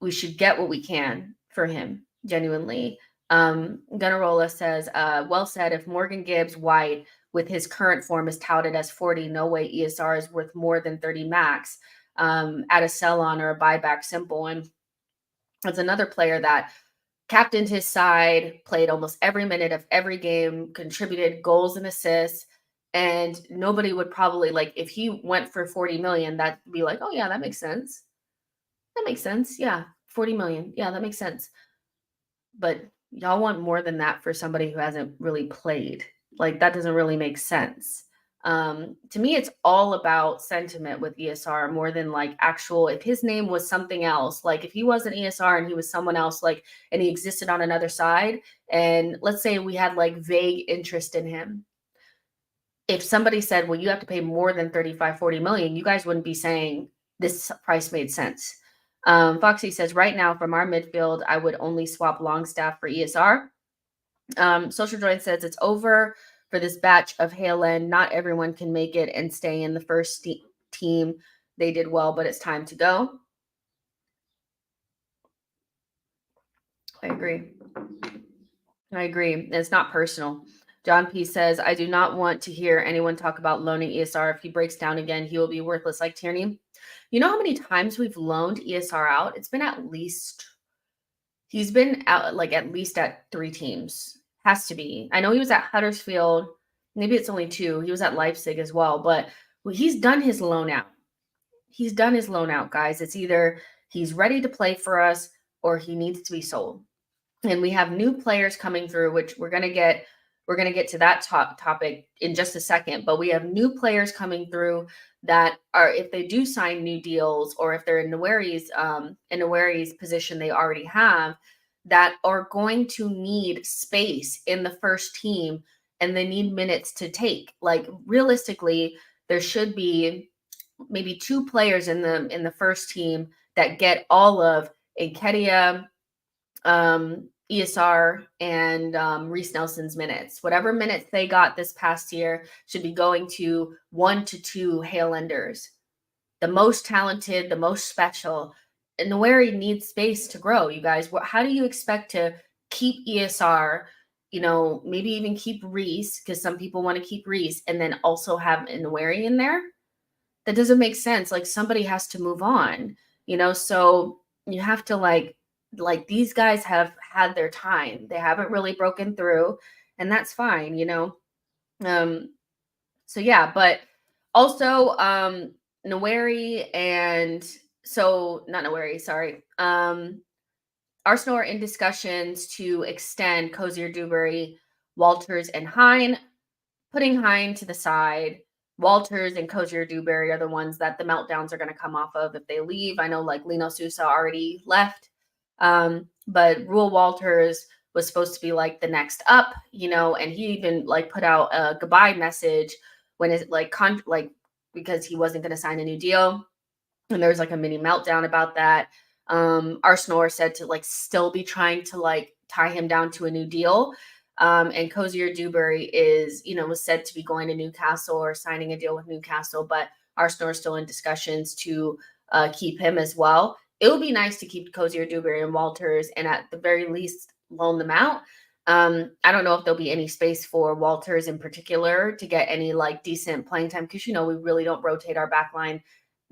We should get what we can for him, genuinely. Gunnarola says, well said. If Morgan Gibbs White with his current form is touted as 40, no way ESR is worth more than 30 max. At a sell-on or a buyback, simple. And that's another player that captained his side, played almost every minute of every game, contributed goals and assists, and nobody would probably, like, if he went for 40 million, that'd be like, oh yeah, that makes sense. Yeah, 40 million. Yeah, that makes sense. But y'all want more than that for somebody who hasn't really played. Like, that doesn't really make sense. To me, it's all about sentiment with ESR more than like actual. If his name was something else, like if he wasn't ESR and he was someone else, like, and he existed on another side, and let's say we had like vague interest in him. If somebody said, well, you have to pay more than 35, 40 million, you guys wouldn't be saying this price made sense. Foxy says, right now from our midfield, I would only swap Longstaff for ESR. Social Joy says it's over for this batch of Hail End. Not everyone can make it and stay in the first team. They did well, but it's time to go. I agree. It's not personal. John P says, I do not want to hear anyone talk about loaning ESR. If he breaks down again, he will be worthless like Tierney. You know how many times we've loaned ESR out? It's been at least, he's been out like at least at 3 teams. Has to be. I know he was at Huddersfield. Maybe it's only 2. He was at Leipzig as well, but he's done his loan out. He's done his loan out, guys. It's either he's ready to play for us or he needs to be sold. And we have new players coming through, which we're going to get to that topic in just a second, but we have new players coming through that are, if they do sign new deals or if they're in Nweri's position they already have, that are going to need space in the first team and they need minutes to take. Like realistically, there should be maybe 2 players in the first team that get all of Nketiah, ESR, and Reece Nelson's minutes. Whatever minutes they got this past year should be going to 1 to 2 Hailenders, the most talented, the most special. And Nweri needs space to grow, you guys. How do you expect to keep ESR, maybe even keep Reece, because some people want to keep Reece, and then also have Nweri in there? That doesn't make sense. Like somebody has to move on, so you have to like these guys have had their time. They haven't really broken through, and that's fine, So yeah, but also Nweri and so not Nweri, sorry. Arsenal are in discussions to extend Cozier, Dewberry, Walters, and Hine. Putting Hine to the side, Walters and Cozier, Dewberry are the ones that the meltdowns are going to come off of if they leave. I know like Lino Sousa already left. But Rule Walters was supposed to be like the next up, and he even like put out a goodbye message when it's like because he wasn't going to sign a new deal. And there was like a mini meltdown about that. Arsenal are said to like still be trying to like tie him down to a new deal. And Cozier Dewberry was said to be going to Newcastle or signing a deal with Newcastle, but Arsenal are still in discussions to keep him as well. It would be nice to keep Cozier, Dewberry, and Walters, and at the very least loan them out. I don't know if there'll be any space for Walters in particular to get any like decent playing time because we really don't rotate our back line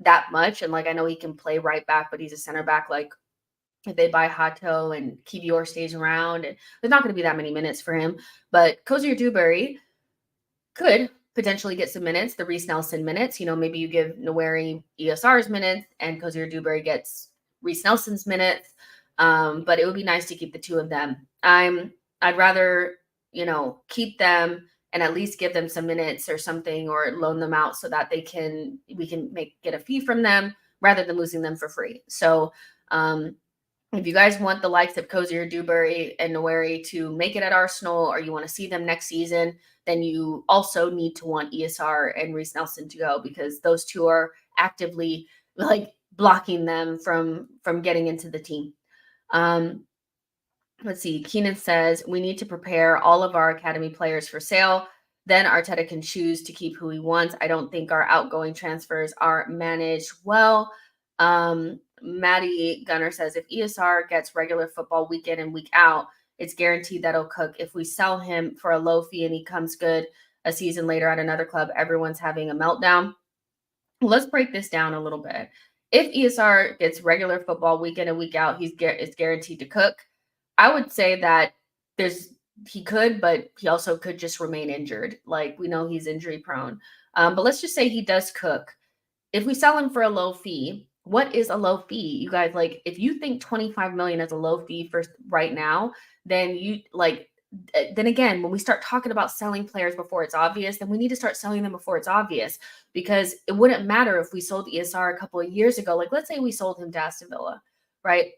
that much. And like I know he can play right back, but he's a center back. Like if they buy Hato and Kivior stays around, and there's not going to be that many minutes for him. But Cozier Dewberry could potentially get some minutes, the Reece Nelson minutes. Maybe you give Nweri ESR's minutes and Cozier Dewberry gets Reece Nelson's minutes. But it would be nice to keep the 2 of them. I'd rather, keep them and at least give them some minutes or something, or loan them out so that we can get a fee from them rather than losing them for free. So if you guys want the likes of Cozier, Dewberry, and Nweri to make it at Arsenal, or you want to see them next season, then you also need to want ESR and Reece Nelson to go, because those 2 are actively like blocking them from getting into the team. Let's see. Keenan says we need to prepare all of our academy players for sale. Then Arteta can choose to keep who he wants. I don't think our outgoing transfers are managed well. Maddie Gunner says if ESR gets regular football week in and week out, it's guaranteed that he'll cook. If we sell him for a low fee and he comes good a season later at another club, everyone's having a meltdown. Let's break this down a little bit. If ESR gets regular football week in and week out, it's guaranteed to cook. I would say that he could, but he also could just remain injured. Like we know he's injury prone. But let's just say he does cook. If we sell him for a low fee, what is a low fee? You guys, like if you think 25 million is a low fee for right now, then then again, when we start talking about selling players before it's obvious, then we need to start selling them before it's obvious, because it wouldn't matter if we sold ESR a couple of years ago. Like, let's say we sold him to Aston Villa, right?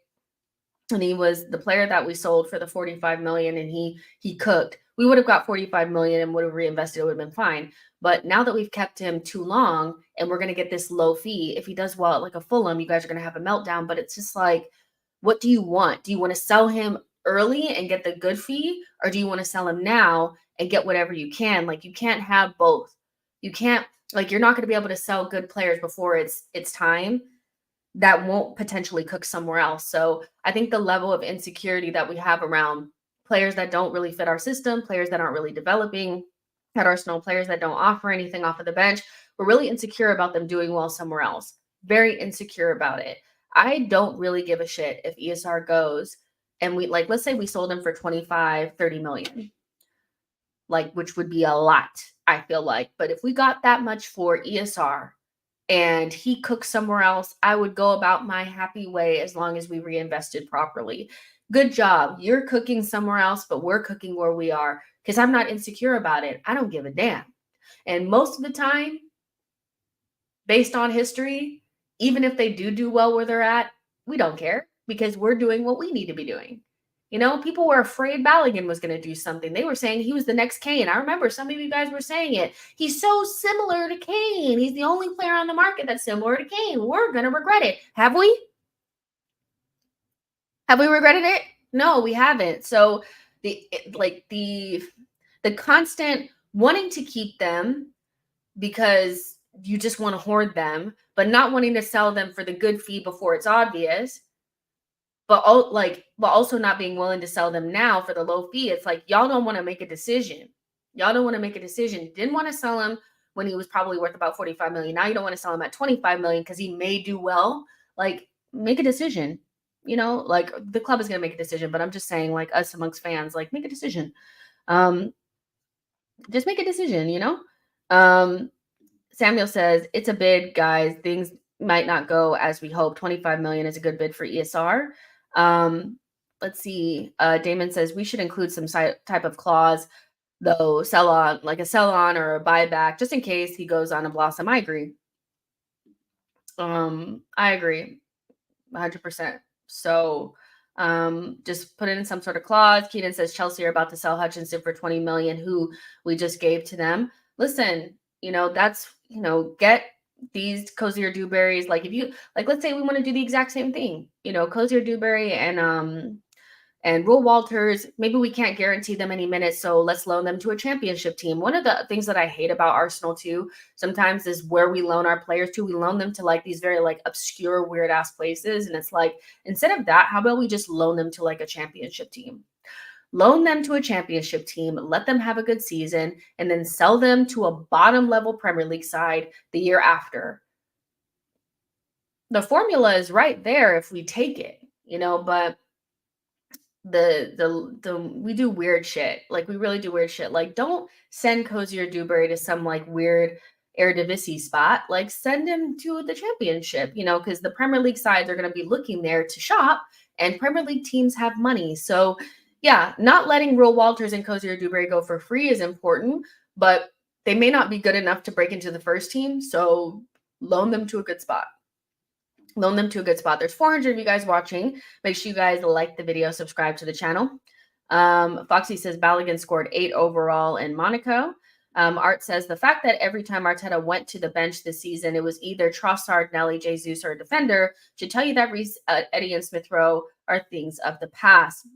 And he was the player that we sold for the 45 million, and he cooked. We would have got 45 million and would have reinvested. It would have been fine. But now that we've kept him too long and we're going to get this low fee, if he does well at like a Fulham, you guys are going to have a meltdown. But it's just like, what do you want? Do you want to sell him early and get the good fee, or do you want to sell him now and get whatever you can? Like, you can't have both. You can't, like, you're not going to be able to sell good players before it's time. That won't potentially cook somewhere else. So I think the level of insecurity that we have around players that don't really fit our system, players that aren't really developing at Arsenal, players that don't offer anything off of the bench, we're really insecure about them doing well somewhere else. Very insecure about it. I don't really give a shit if ESR goes and we, like, let's say we sold him for 25, 30 million, like, which would be a lot, I feel like. But if we got that much for ESR and he cooks somewhere else, I would go about my happy way as long as we reinvested properly. Good job. You're cooking somewhere else, but we're cooking where we are, because I'm not insecure about it. I don't give a damn. And most of the time, based on history, even if they do well where they're at, we don't care, because we're doing what we need to be doing. You know, people were afraid Balogun was going to do something. They were saying he was the next Kane. I remember some of you guys were saying it. He's so similar to Kane. He's the only player on the market that's similar to Kane. We're going to regret it. Have we? Have we regretted it? No, we haven't. So the constant wanting to keep them because you just want to hoard them, but not wanting to sell them for the good fee before it's obvious, but also not being willing to sell them now for the low fee. It's like, y'all don't want to make a decision. Y'all don't want to make a decision. Didn't want to sell him when he was probably worth about 45 million. Now you don't want to sell him at 25 million because he may do well. Like, make a decision. You know, like, the club is going to make a decision, but I'm just saying, like, us amongst fans, like, make a decision. Just make a decision, you know? Samuel says, it's a bid, guys. Things might not go as we hope. 25 million is a good bid for ESR. Let's see. Damon says we should include some type of clause, though, sell on, like a sell on or a buyback, just in case he goes on a blossom. I agree. I agree 100%. So just put it in some sort of clause. Keenan says Chelsea are about to sell Hutchinson for 20 million, who we just gave to them. Listen, you know, that's, you know, get these Cozier Dewberries. Like, if you, like, let's say we want to do the exact same thing, you know, Cozier Dewberry and Rowe Walters, maybe we can't guarantee them any minutes, so let's loan them to a championship team. One of the things that I hate about Arsenal too sometimes is where we loan our players to. We loan them to like these very like obscure, weird ass places. And it's like, instead of that, how about we just loan them to like a championship team? Loan them to a championship team, let them have a good season, and then sell them to a bottom level Premier League side the year after. The formula is right there if we take it, you know, but we do weird shit. Like, we really do weird shit. Like, don't send Cozier Dewberry to some like weird Eredivisie spot. Like, send him to the championship, you know, because the Premier League sides are going to be looking there to shop, and Premier League teams have money. So yeah, not letting Rowe Walters and Cozier Dewberry go for free is important, but they may not be good enough to break into the first team. So loan them to a good spot. Loan them to a good spot. There's 400 of you guys watching. Make sure you guys like the video, subscribe to the channel. Foxy says Balogun scored 8 overall in Monaco. Art says the fact that every time Arteta went to the bench this season, it was either Trossard, Nelly, Jesus, or a defender, should tell you that Eddie and Smith Rowe are things of the past.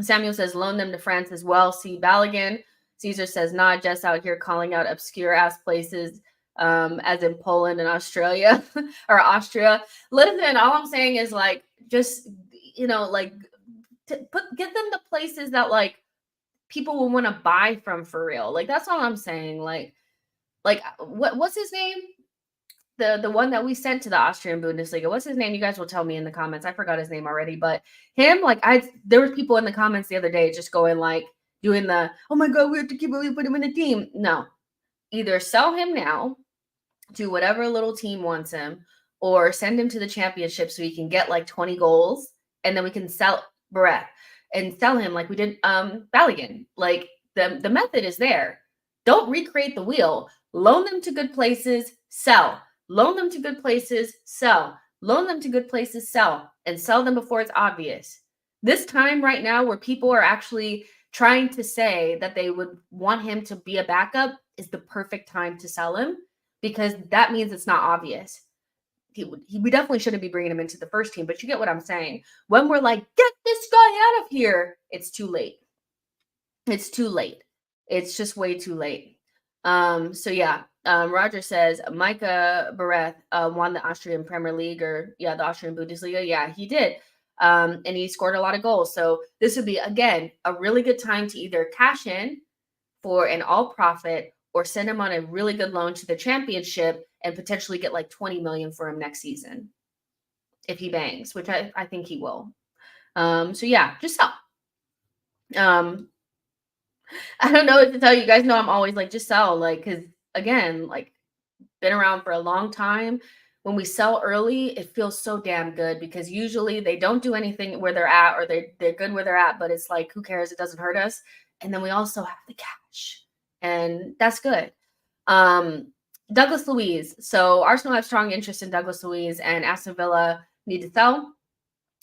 Samuel says loan them to France as well. See Balogun. Caesar says nah, Jess out here calling out obscure ass places, as in Poland and Australia or Austria. Listen, all I'm saying is, like, just, you know, like, get them the places that like people will want to buy from for real. Like, that's all I'm saying. Like what's his name? The one that we sent to the Austrian Bundesliga. What's his name? You guys will tell me in the comments. I forgot his name already, but him, like, there was people in the comments the other day just going like, doing the, oh my God, we have to put him in a team. No, either sell him now to whatever little team wants him, or send him to the championship so he can get like 20 goals, and then we can sell Barrett. and sell him like we did Balogun. Like the method is there. Don't recreate the wheel. Loan them to good places, sell. Loan them to good places, sell. Loan them to good places, sell, and sell them before it's obvious. This time right now where people are actually trying to say that they would want him to be a backup is the perfect time to sell him, because that means it's not obvious. We definitely shouldn't be bringing him into the first team, but you get what I'm saying. When we're like, get this guy out of here, it's too late. It's too late. It's just way too late. So yeah, Roger says Micah Bareth won the Austrian Premier League, or the Austrian Bundesliga. Yeah, he did. And he scored a lot of goals. So this would be, again, a really good time to either cash in for an all profit or send him on a really good loan to the championship and potentially get like 20 million for him next season if he bangs, which I think he will. So yeah, just sell. I don't know what to tell you. You guys know I'm always like, just sell, like, because again, like, been around for a long time. When we sell early, it feels so damn good, because usually they don't do anything where they're at, or they're good where they're at, but it's like, who cares? It doesn't hurt us. And then we also have the cash, and that's good. Douglas Luiz. So Arsenal have strong interest in Douglas Luiz, and Aston Villa need to sell.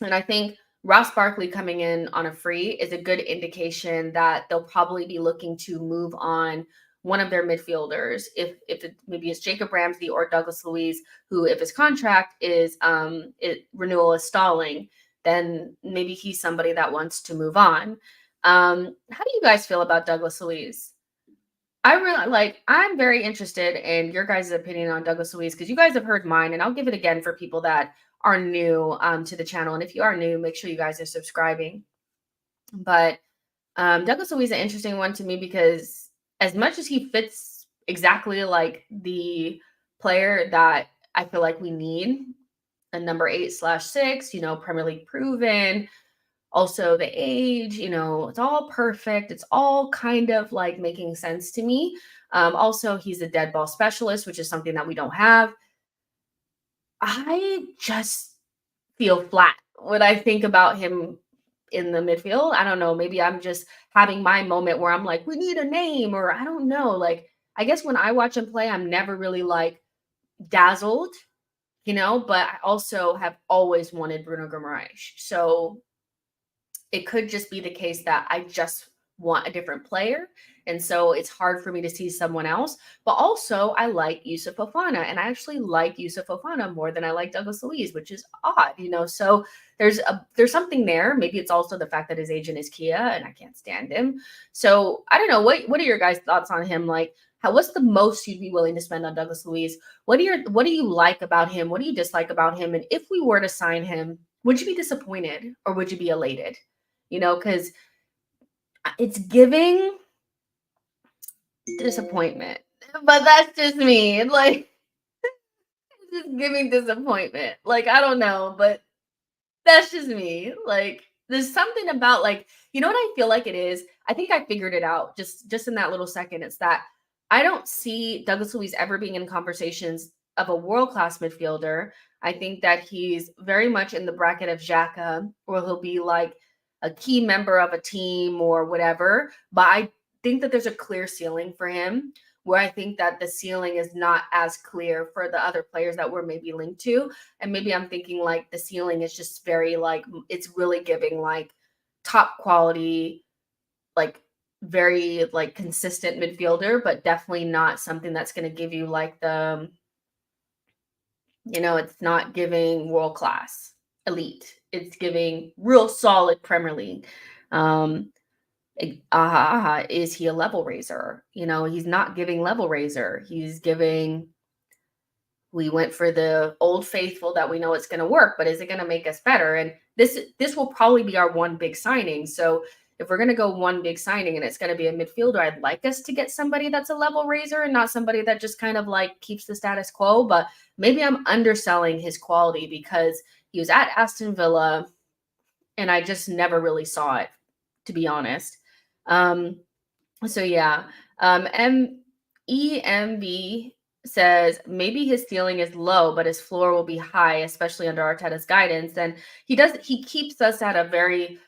And I think Ross Barkley coming in on a free is a good indication that they'll probably be looking to move on one of their midfielders, if maybe it's Jacob Ramsey or Douglas Luiz, who, if his contract is renewal is stalling, then maybe he's somebody that wants to move on. How do you guys feel about Douglas Luiz? I'm very interested in your guys' opinion on Douglas Luiz, because you guys have heard mine, and I'll give it again for people that are new to the channel. And if you are new, make sure you guys are subscribing. But Douglas Luiz is an interesting one to me, because as much as he fits exactly like the player that I feel like we need, a number 8/6, Premier League proven, also the age, it's all perfect. It's all kind of like making sense to me. Also, he's a dead ball specialist, which is something that we don't have. I just feel flat when I think about him in the midfield. I don't know. Maybe I'm just having my moment where I'm like, we need a name, or I don't know. Like, I guess when I watch him play, I'm never really like dazzled, but I also have always wanted Bruno Guimaraes. So it could just be the case that I just want a different player. And so it's hard for me to see someone else. But also, I like Youssouf Fofana, and I actually like Youssouf Fofana more than I like Douglas Luiz, which is odd, So there's something there. Maybe it's also the fact that his agent is Kia, and I can't stand him. So I don't know. What are your guys' thoughts on him? Like, what's the most you'd be willing to spend on Douglas Luiz? What do you like about him? What do you dislike about him? And if we were to sign him, would you be disappointed, or would you be elated? Because it's giving disappointment, but that's just me. Like, it's just giving disappointment. Like, I don't know, but that's just me. Like, there's something about, like, what I feel like it is? I think I figured it out just in that little second. It's that I don't see Douglas Luiz ever being in conversations of a world-class midfielder. I think that he's very much in the bracket of Xhaka, where he'll be like a key member of a team or whatever. But I think that there's a clear ceiling for him, where I think that the ceiling is not as clear for the other players that we're maybe linked to. And maybe I'm thinking like the ceiling is just very like, it's really giving like top quality, like very like consistent midfielder, but definitely not something that's going to give you like the, it's not giving world class elite. It's giving real solid Premier League. Is he a level raiser? He's not giving level raiser. He's giving, we went for the old faithful that we know it's going to work, but is it going to make us better? And this will probably be our one big signing. So if we're going to go one big signing and it's going to be a midfielder, I'd like us to get somebody that's a level raiser and not somebody that just kind of like keeps the status quo. But maybe I'm underselling his quality, because he was at Aston Villa and I just never really saw it, to be honest. So yeah, EMB says maybe his ceiling is low, but his floor will be high, especially under Arteta's guidance. And he keeps us at a very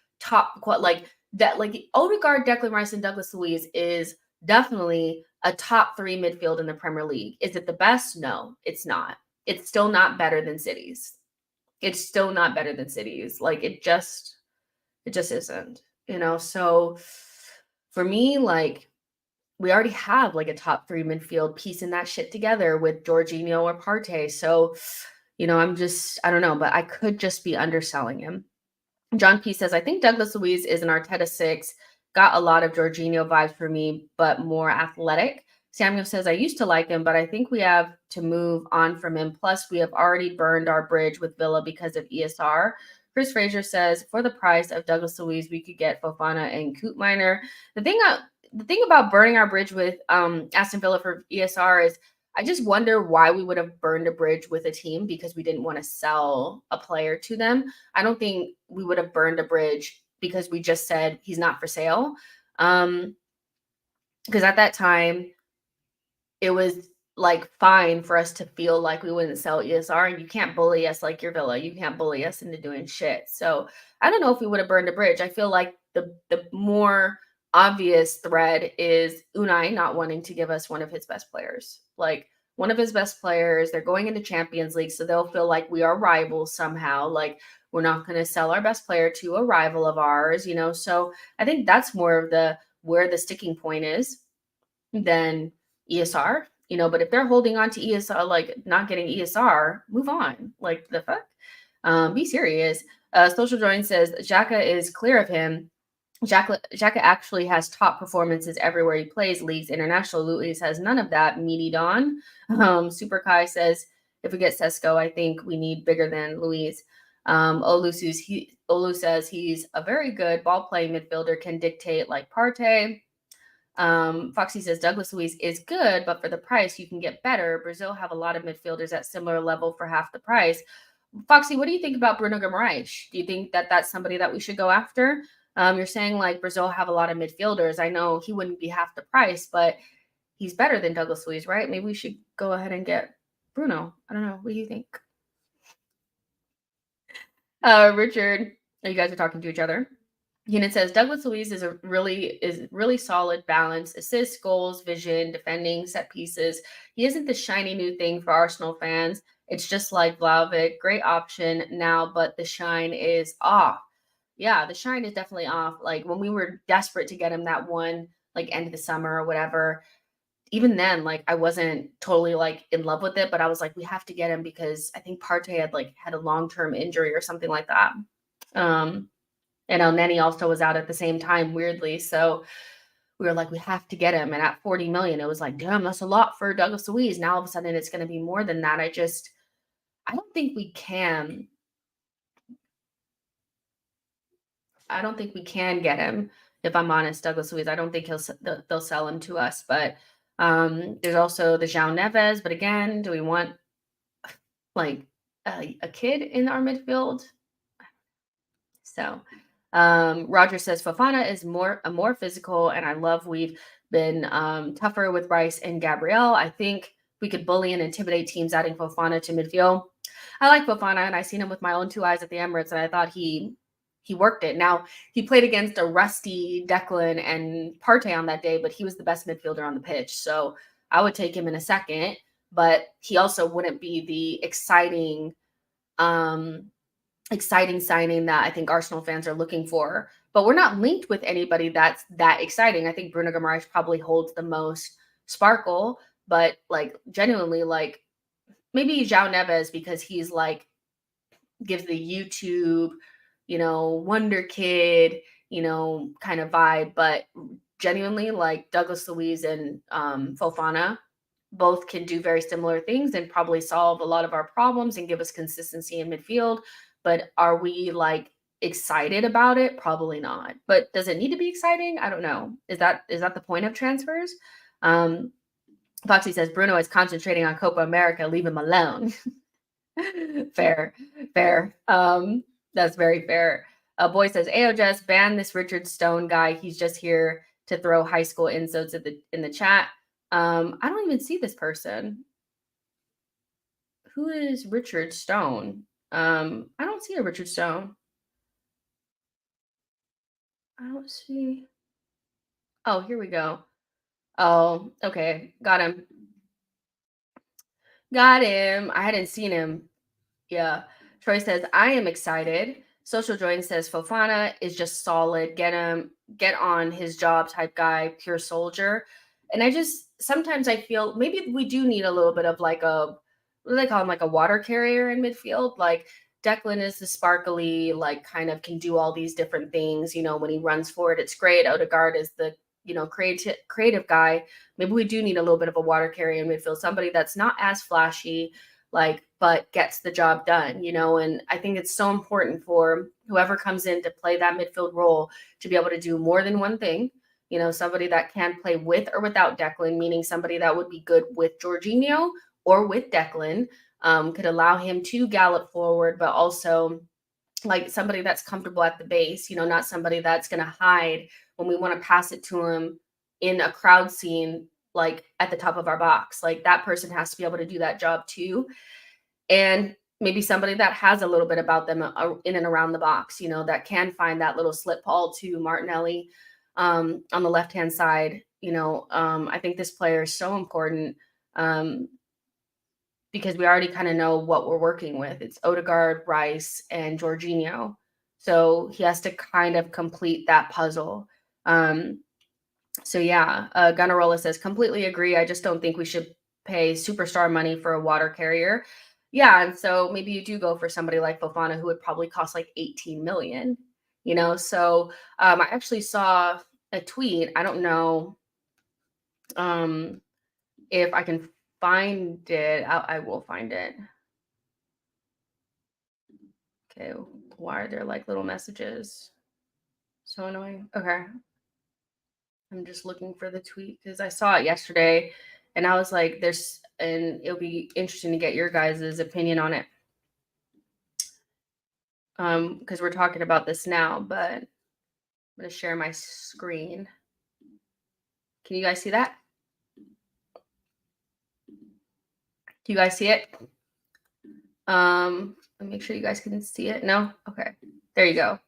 like that, like Odegaard, Declan Rice, and Douglas Luiz is definitely a top 3 midfield in the Premier League. Is it the best? No, it's not. It's still not better than City's. It's still not better than City's. Like it just isn't, So for me, like we already have like a top 3 midfield piecing that shit together with Jorginho or Partey. So, I don't know, but I could just be underselling him. John P says, I think Douglas Luiz is an Arteta 6. Got a lot of Jorginho vibes for me, but more athletic. Samuel says, I used to like him, but I think we have to move on from him. Plus, we have already burned our bridge with Villa because of ESR. Chris Fraser says, for the price of Douglas Luiz, we could get Fofana and Koopminer. The thing about burning our bridge with Aston Villa for ESR is I just wonder why we would have burned a bridge with a team because we didn't want to sell a player to them. I don't think we would have burned a bridge because we just said he's not for sale. Because at that time, it was like fine for us to feel like we wouldn't sell ESR, and you can't bully us like your Villa. You can't bully us into doing shit. So I don't know if we would have burned a bridge. I feel like the more obvious thread is Unai not wanting to give us one of his best players. Like one of his best players, they're going into Champions League, so they'll feel like we are rivals somehow. Like we're not going to sell our best player to a rival of ours, So I think that's more of where the sticking point is than ESR, but if they're holding on to ESR, like not getting ESR, move on. Like the fuck? Be serious. Social Join says Xhaka is clear of him. Xhaka actually has top performances everywhere he plays, leagues, international. Luis has none of that. Meaty Don. Super Kai says, if we get Sesko, I think we need bigger than Luis. Olu says he's a very good ball-playing midfielder, can dictate like Partey. Foxy says Douglas Luiz is good, but for the price, you can get better. Brazil have a lot of midfielders at similar level for half the price. Foxy, what do you think about Bruno Guimaraes? Do you think that that's somebody that we should go after? You're saying like Brazil have a lot of midfielders. I know he wouldn't be half the price, but he's better than Douglas Luiz, right? Maybe we should go ahead and get Bruno. I don't know. What do you think? Richard, you guys are talking to each other. Unit says Douglas Luiz is really solid balance, assists, goals, vision, defending, set pieces. He isn't the shiny new thing for Arsenal fans. It's just like Vlahovic, great option now, but the shine is off. Yeah, the shine is definitely off. Like when we were desperate to get him that one, like end of the summer or whatever, even then, like I wasn't totally like in love with it, but I was like, we have to get him because I think Partey had a long-term injury or something like that. And Nenny also was out at the same time, weirdly. So we were like, we have to get him. And at 40 million, it was like, damn, that's a lot for Douglas Luiz. Now all of a sudden it's going to be more than that. I don't think we can. I don't think we can get him. If I'm honest, Douglas Luiz, I don't think they'll sell him to us. But there's also the João Neves. But again, do we want like a kid in our midfield? So Roger says Fofana is more physical, and I love we've been tougher with Rice and Gabriel. I think we could bully and intimidate teams adding Fofana to midfield. I like Fofana, and I seen him with my own 2 eyes at the Emirates, and I thought he worked it. Now he played against a rusty Declan and Partey on that day, but he was the best midfielder on the pitch, so I would take him in a second. But he also wouldn't be the exciting signing that I think Arsenal fans are looking for. But we're not linked with anybody that's that exciting. I think Bruno Guimaraes probably holds the most sparkle, but like genuinely, like maybe João Neves because he's like gives the YouTube, wonder kid, kind of vibe. But genuinely, like Douglas Luiz and Fofana both can do very similar things and probably solve a lot of our problems and give us consistency in midfield. But are we like excited about it? Probably not. But does it need to be exciting? I don't know. Is that the point of transfers? Foxy says Bruno is concentrating on Copa America. Leave him alone. Fair. That's very fair. Boy says AOJS ban this Richard Stone guy. He's just here to throw high school insults in the chat. I don't even see this person. Who is Richard Stone? I don't see a Richard Stone. I don't see. Oh, here we go. Oh, okay. Got him. Got him. I hadn't seen him. Yeah. Troy says, I am excited. Social Join says Fofana is just solid. Get on his job type guy, pure soldier. And I just sometimes I feel maybe we do need a little bit of like a what do they call him, like a water carrier in midfield. Like Declan is the sparkly, like kind of can do all these different things. When he runs forward, it's great. Odegaard is the creative guy. Maybe we do need a little bit of a water carrier in midfield, somebody that's not as flashy, but gets the job done, and I think it's so important for whoever comes in to play that midfield role to be able to do more than one thing. Somebody that can play with or without Declan, meaning somebody that would be good with Jorginho or with Declan, could allow him to gallop forward, but also like somebody that's comfortable at the base, not somebody that's going to hide when we want to pass it to him in a crowd scene, like at the top of our box. Like that person has to be able to do that job too. And maybe somebody that has a little bit about them in and around the box, that can find that little slip ball to Martinelli on the left-hand side. I think this player is so important because we already kind of know what we're working with. It's Odegaard, Rice, and Jorginho. So he has to kind of complete that puzzle. So yeah, Gunnarola says, completely agree. I just don't think we should pay superstar money for a water carrier. Yeah, and so maybe you do go for somebody like Fofana, who would probably cost like 18 million. So I actually saw a tweet. I don't know if I can find it. I will find it. Okay, why are there like little messages? So annoying. Okay. I'm just looking for the tweet because I saw it yesterday and I was like, and it'll be interesting to get your guys' opinion on it. Because we're talking about this now, but I'm going to share my screen. Can you guys see that? Do you guys see it? Let me make sure you guys can see it. No? Okay. There you go.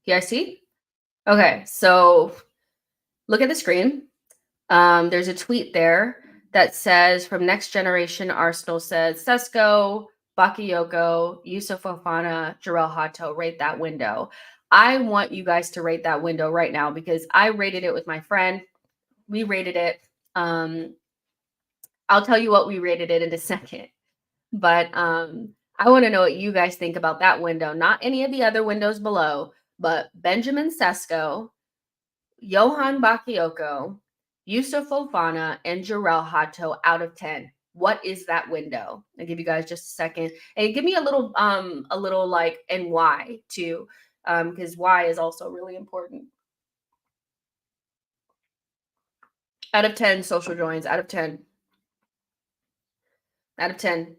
You guys see? Okay. So look at the screen. There's a tweet there that says from Next Generation Arsenal says Sesko, Bakayoko, Yusuf Fofana, Jarell Hato, rate that window. I want you guys to rate that window right now because I rated it with my friend. We rated it. I'll tell you what we rated it in a second. But I want to know what you guys think about that window. Not any of the other windows below, but Benjamin Sesko, Johan Bakayoko, Yusuf Fofana, and Jarell Hato out of 10. What is that window? I'll give you guys just a second. And give me a little like, and why too. Because why is also really important. Out of 10 social joins, out of 10. Out of 10.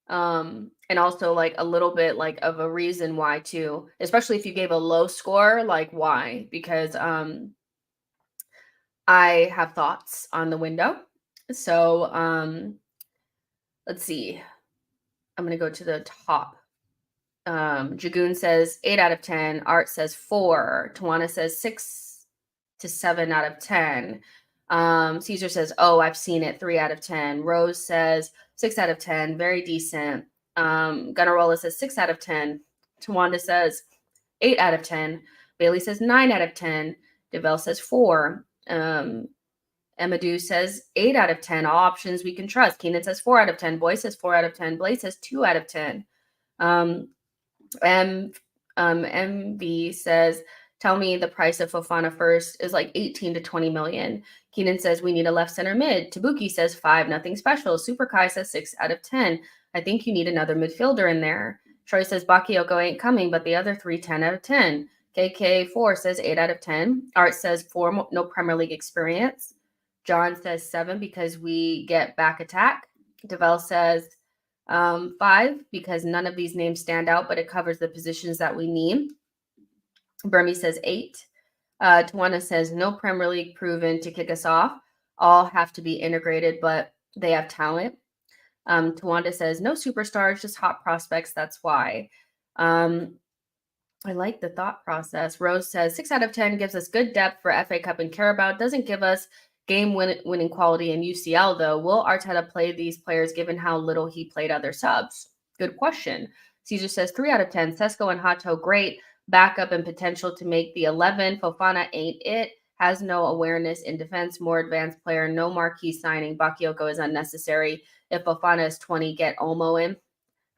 And also like a little bit like of a reason why too, especially if you gave a low score, like why? Because I have thoughts on the window. So let's see. I'm gonna go to the top. Jagoon says 8 out of 10. Art says 4. Tawana says 6 to 7 out of 10. Caesar says, oh, I've seen it, 3 out of 10. Rose says 6 out of 10, very decent. Gunnarola says 6 out of 10. Tawanda says 8 out of 10. Bailey says 9 out of 10. Develle says 4. Emadou says 8 out of 10. All options we can trust. Keenan says 4 out of 10. Boy says 4 out of 10. Blaze says 2 out of 10. MV says, tell me the price of Fofana first is like 18 to 20 million. Keenan says we need a left center mid. Tabuki says 5, nothing special. Super Kai says 6 out of 10. I think you need another midfielder in there. Troy says Bakayoko ain't coming, but the other 3, 10 out of 10. KK4 says 8 out of 10. Art says 4, no Premier League experience. John says 7 because we get back attack. Develle says 5 because none of these names stand out, but it covers the positions that we need. Burmese says 8. Tawana says no Premier League proven to kick us off. All have to be integrated, but they have talent. Tawanda says no superstars, just hot prospects. That's why. I like the thought process. Rose says 6 out of 10 gives us good depth for FA Cup and Carabao. Doesn't give us winning quality in UCL, though. Will Arteta play these players given how little he played other subs? Good question. Caesar says 3 out of 10. Sesko and Hato, great backup and potential to make the 11. Fofana ain't it. Has no awareness in defense. More advanced player. No marquee signing. Bakayoko is unnecessary. If Fofana is 20, get Olmo in.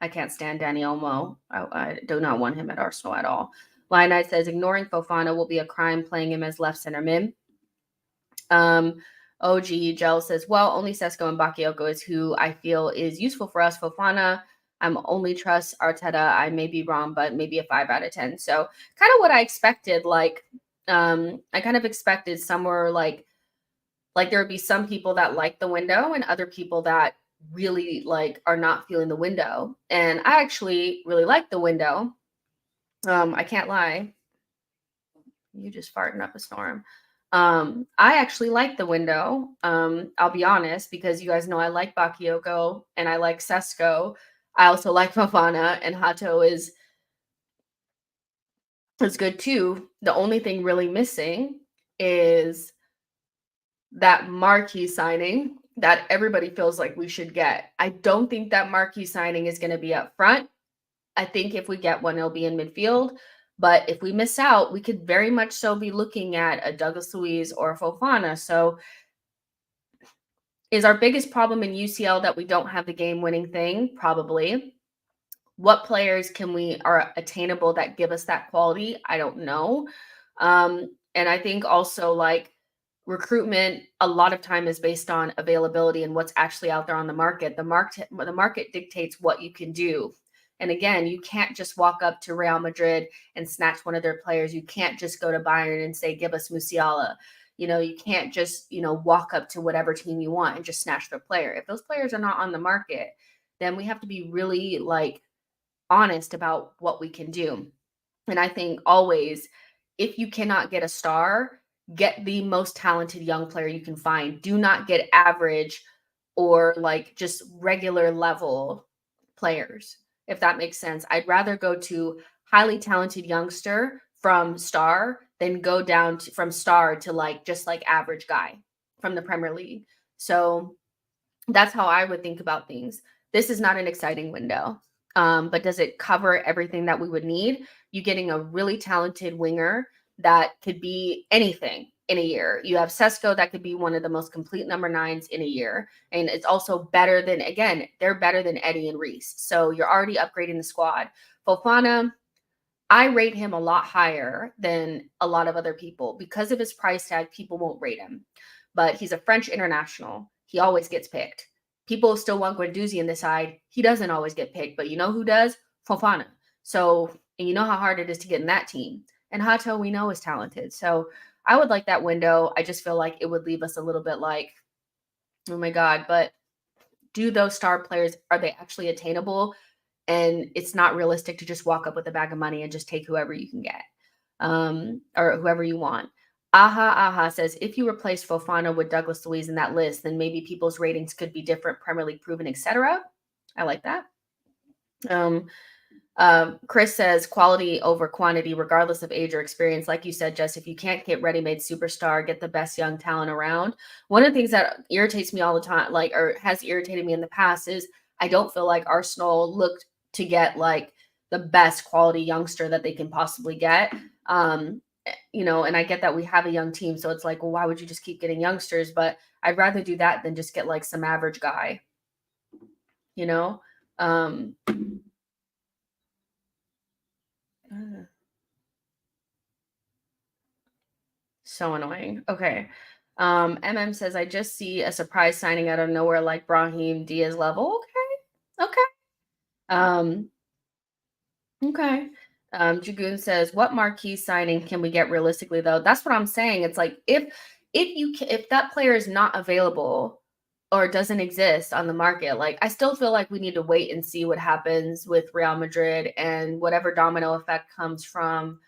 I can't stand Danny Olmo. I do not want him at Arsenal at all. Lionite says ignoring Fofana will be a crime, playing him as left center mid. OG Gel says, well, only Sesko and Bakayoko is who I feel is useful for us. Fofana, I'm only trust Arteta. I may be wrong, but maybe a 5 out of 10. So kind of what I expected. Like, I kind of expected somewhere like there would be some people that like the window and other people that really like are not feeling the window. And I actually really like the window. I can't lie. You just farting up a storm. I actually like the window. I'll be honest, because you guys know I like Bakayoko and I like Sesko. I also like Fofana, and Hato is good too. The only thing really missing is that marquee signing that everybody feels like we should get. I don't think that marquee signing is going to be up front. I think if we get one, it'll be in midfield. But if we miss out, we could very much so be looking at a Douglas Luiz or a Fofana. So is our biggest problem in UCL that we don't have the game-winning thing? Probably. What players are attainable that give us that quality? I don't know. And I think also like recruitment a lot of time is based on availability and what's actually out there on the market. The market dictates what you can do. And again, you can't just walk up to Real Madrid and snatch one of their players. You can't just go to Bayern and say, give us Musiala. You can't just, walk up to whatever team you want and just snatch their player. If those players are not on the market, then we have to be really like honest about what we can do. And I think always, if you cannot get a star, get the most talented young player you can find. Do not get average or like just regular level players, if that makes sense. I'd rather go to highly talented youngster from star than go down from star to like just like average guy from the Premier League. So that's how I would think about things. This is not an exciting window. But does it cover everything that we would need? You getting a really talented winger that could be anything in a year. You have Sesko that could be one of the most complete number 9s in a year. And it's also better than, again, they're better than Eddie and Reece. So you're already upgrading the squad. Fofana, I rate him a lot higher than a lot of other people. Because of his price tag, people won't rate him. But he's a French international. He always gets picked. People still want Guendouzi in the side. He doesn't always get picked, but you know who does? Fofana. So, and you know how hard it is to get in that team. And Hato, we know, is talented. So I would like that window. I just feel like it would leave us a little bit like, oh my God, but do those star players, are they actually attainable? And it's not realistic to just walk up with a bag of money and just take whoever you can get, or whoever you want. Aha says, if you replace Fofana with Douglas Luiz in that list, then maybe people's ratings could be different, Premier League proven, etc. I like that. Chris says, quality over quantity, regardless of age or experience. Like you said, Jess, if you can't get ready-made superstar, get the best young talent around. One of the things that irritates me all the time, or has irritated me in the past, is I don't feel like Arsenal looked to get like the best quality youngster that they can possibly get. And I get that we have a young team, so it's like, well, why would you just keep getting youngsters? But I'd rather do that than just get like some average guy, So annoying. Okay. MM says, I just see a surprise signing out of nowhere like Brahim Diaz level. Okay. Okay. Jagoon says, what marquee signing can we get realistically though? That's what I'm saying. It's like if that player is not available or doesn't exist on the market, like I still feel like we need to wait and see what happens with Real Madrid and whatever domino effect comes from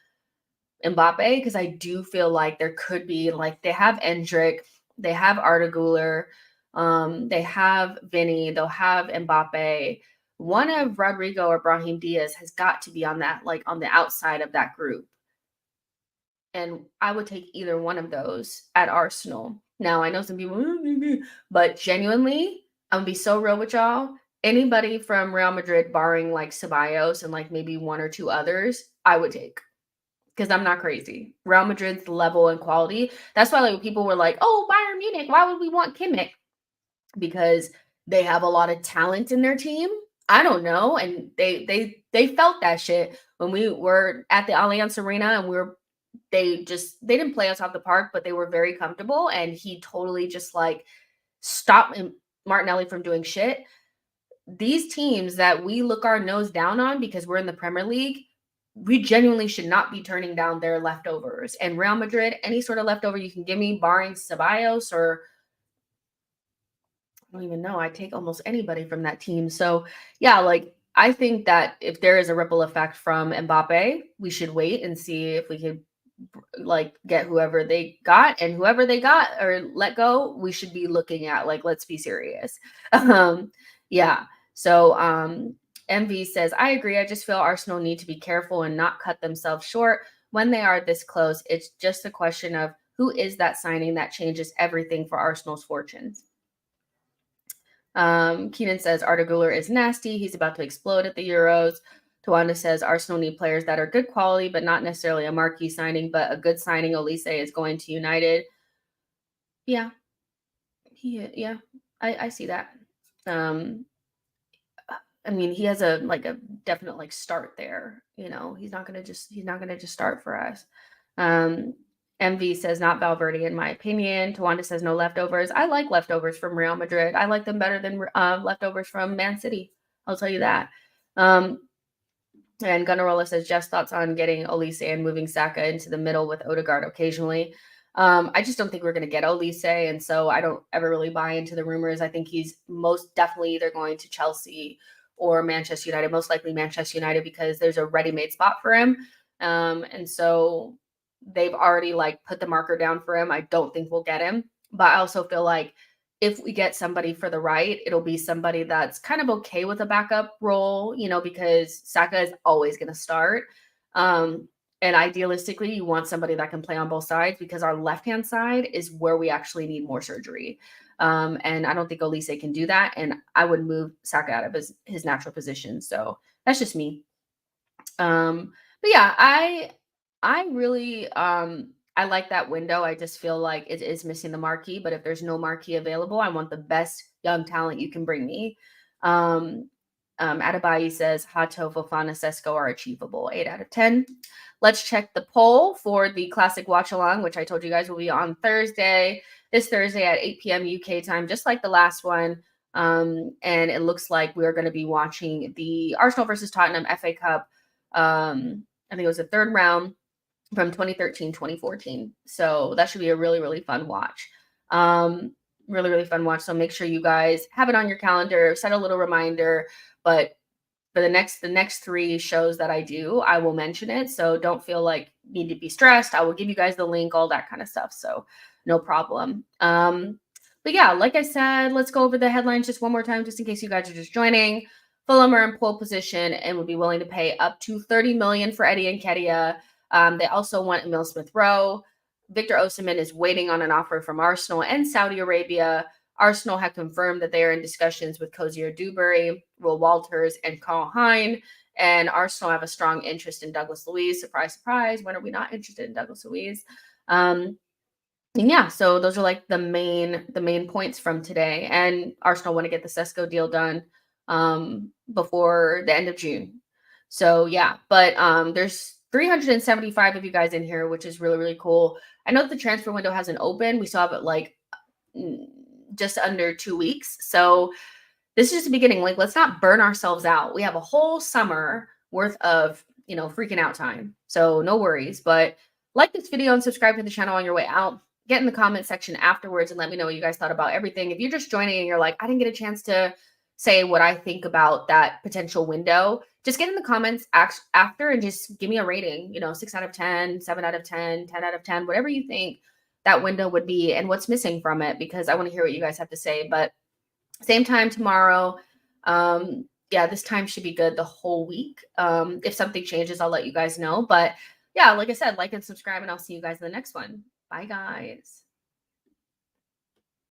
Mbappe, because I do feel like there could be, like, they have Endrick, they have Arda Güler, they have Vinny, they'll have Mbappe. one of Rodrigo or Brahim Diaz has got to be on that, like on the outside of that group. And I would take either one of those at Arsenal. Now, I know some people, but genuinely, I'm gonna be so real with y'all. Anybody from Real Madrid, barring like Ceballos and like maybe one or two others, I would take, because I'm not crazy. Real Madrid's level and quality. That's why like people were like, "Oh, Bayern Munich, why would we want Kimmich?" Because they have a lot of talent in their team. I don't know, and they felt that shit when we were at the Allianz Arena, and they didn't play us off the park, but they were very comfortable, and he totally just like stopped Martinelli from doing shit. These teams that we look our nose down on because we're in the Premier League, we genuinely should not be turning down their leftovers. And Real Madrid, any sort of leftover you can give me, barring Ceballos or I don't even know, I take almost anybody from that team. So yeah, like I think that if there is a ripple effect from Mbappe, we should wait and see if we could like get whoever they got, and whoever they got or let go, we should be looking at like, let's be serious. Yeah. So MV says, I agree. I just feel Arsenal need to be careful and not cut themselves short when they are this close. It's just a question of who is that signing that changes everything for Arsenal's fortunes. Keenan says Arda Güler is nasty. He's about to explode at the Euros. Tawanda says Arsenal need players that are good quality, but not necessarily a marquee signing, but a good signing. Olise is going to United. Yeah. Yeah. I see that. I mean, he has a definite like start there. You know, he's not gonna just start for us. MV says not Valverde in my opinion. Tawanda says no leftovers. I like leftovers from Real Madrid. I like them better than leftovers from Man City. I'll tell you that. And Gunnarola says Jeff's thoughts on getting Olise and moving Saka into the middle with Odegaard occasionally. I just don't think we're going to get Olise, and so I don't ever really buy into the rumors. I think he's most definitely either going to Chelsea or Manchester United, most likely Manchester United, because there's a ready-made spot for him. And so they've already like put the marker down for him. I don't think we'll get him, but I also feel like if we get somebody for the right, it'll be somebody that's kind of okay with a backup role, you know, because Saka is always going to start. And idealistically, you want somebody that can play on both sides, because our left-hand side is where we actually need more surgery. And I don't think Olise can do that. And I would move Saka out of his natural position. So that's just me. But yeah, I really I like that window. I just feel like it is missing the marquee, but if there's no marquee available, I want the best young talent you can bring me. Adebayi says Hato, Fofana, Sesko are achievable. 8 out of 10. Let's check the poll for the classic watch along, which I told you guys will be on Thursday, this Thursday at 8 p.m. UK time, just like the last one. And it looks like we're going to be watching the Arsenal versus Tottenham FA Cup. I think it was the third round from 2013, 2014. So that should be a really, really fun watch. Really, really fun watch. So make sure you guys have it on your calendar, set a little reminder. But for the next 3 shows that I do, I will mention it. So don't feel like you need to be stressed. I will give you guys the link, all that kind of stuff. So no problem. But yeah, like I said, let's go over the headlines just one more time, just in case you guys are just joining. Fulham are in pole position and would be willing to pay up to $30 million for Eddie Nketiah. They also want Emile Smith-Rowe. Victor Osimhen is waiting on an offer from Arsenal and Saudi Arabia. Arsenal have confirmed that they are in discussions with Cozier Dewberry, Will Walters, and Carl Hein. And Arsenal have a strong interest in Douglas Luiz. Surprise, surprise. When are we not interested in Douglas Luiz? And yeah, so those are like the main points from today. And Arsenal want to get the Sesko deal done before the end of June. So yeah, but there's 375 of you guys in here, which is really, really cool. I know that the transfer window hasn't opened. We still have it like just under 2 weeks. So this is just the beginning. Like, let's not burn ourselves out. We have a whole summer worth of, you know, freaking out time. So no worries. But like this video and subscribe to the channel on your way out. Get in the comment section afterwards and let me know what you guys thought about everything. If you're just joining and you're like, I didn't get a chance to say what I think about that potential window, just get in the comments after and just give me a rating, you know, 6 out of 10, 7 out of 10, 10 out of 10, whatever you think that window would be and what's missing from it, because I want to hear what you guys have to say. But same time tomorrow, yeah, this time should be good the whole week. If something changes, I'll let you guys know. But yeah, like I said, like and subscribe, and I'll see you guys in the next one. Bye, guys.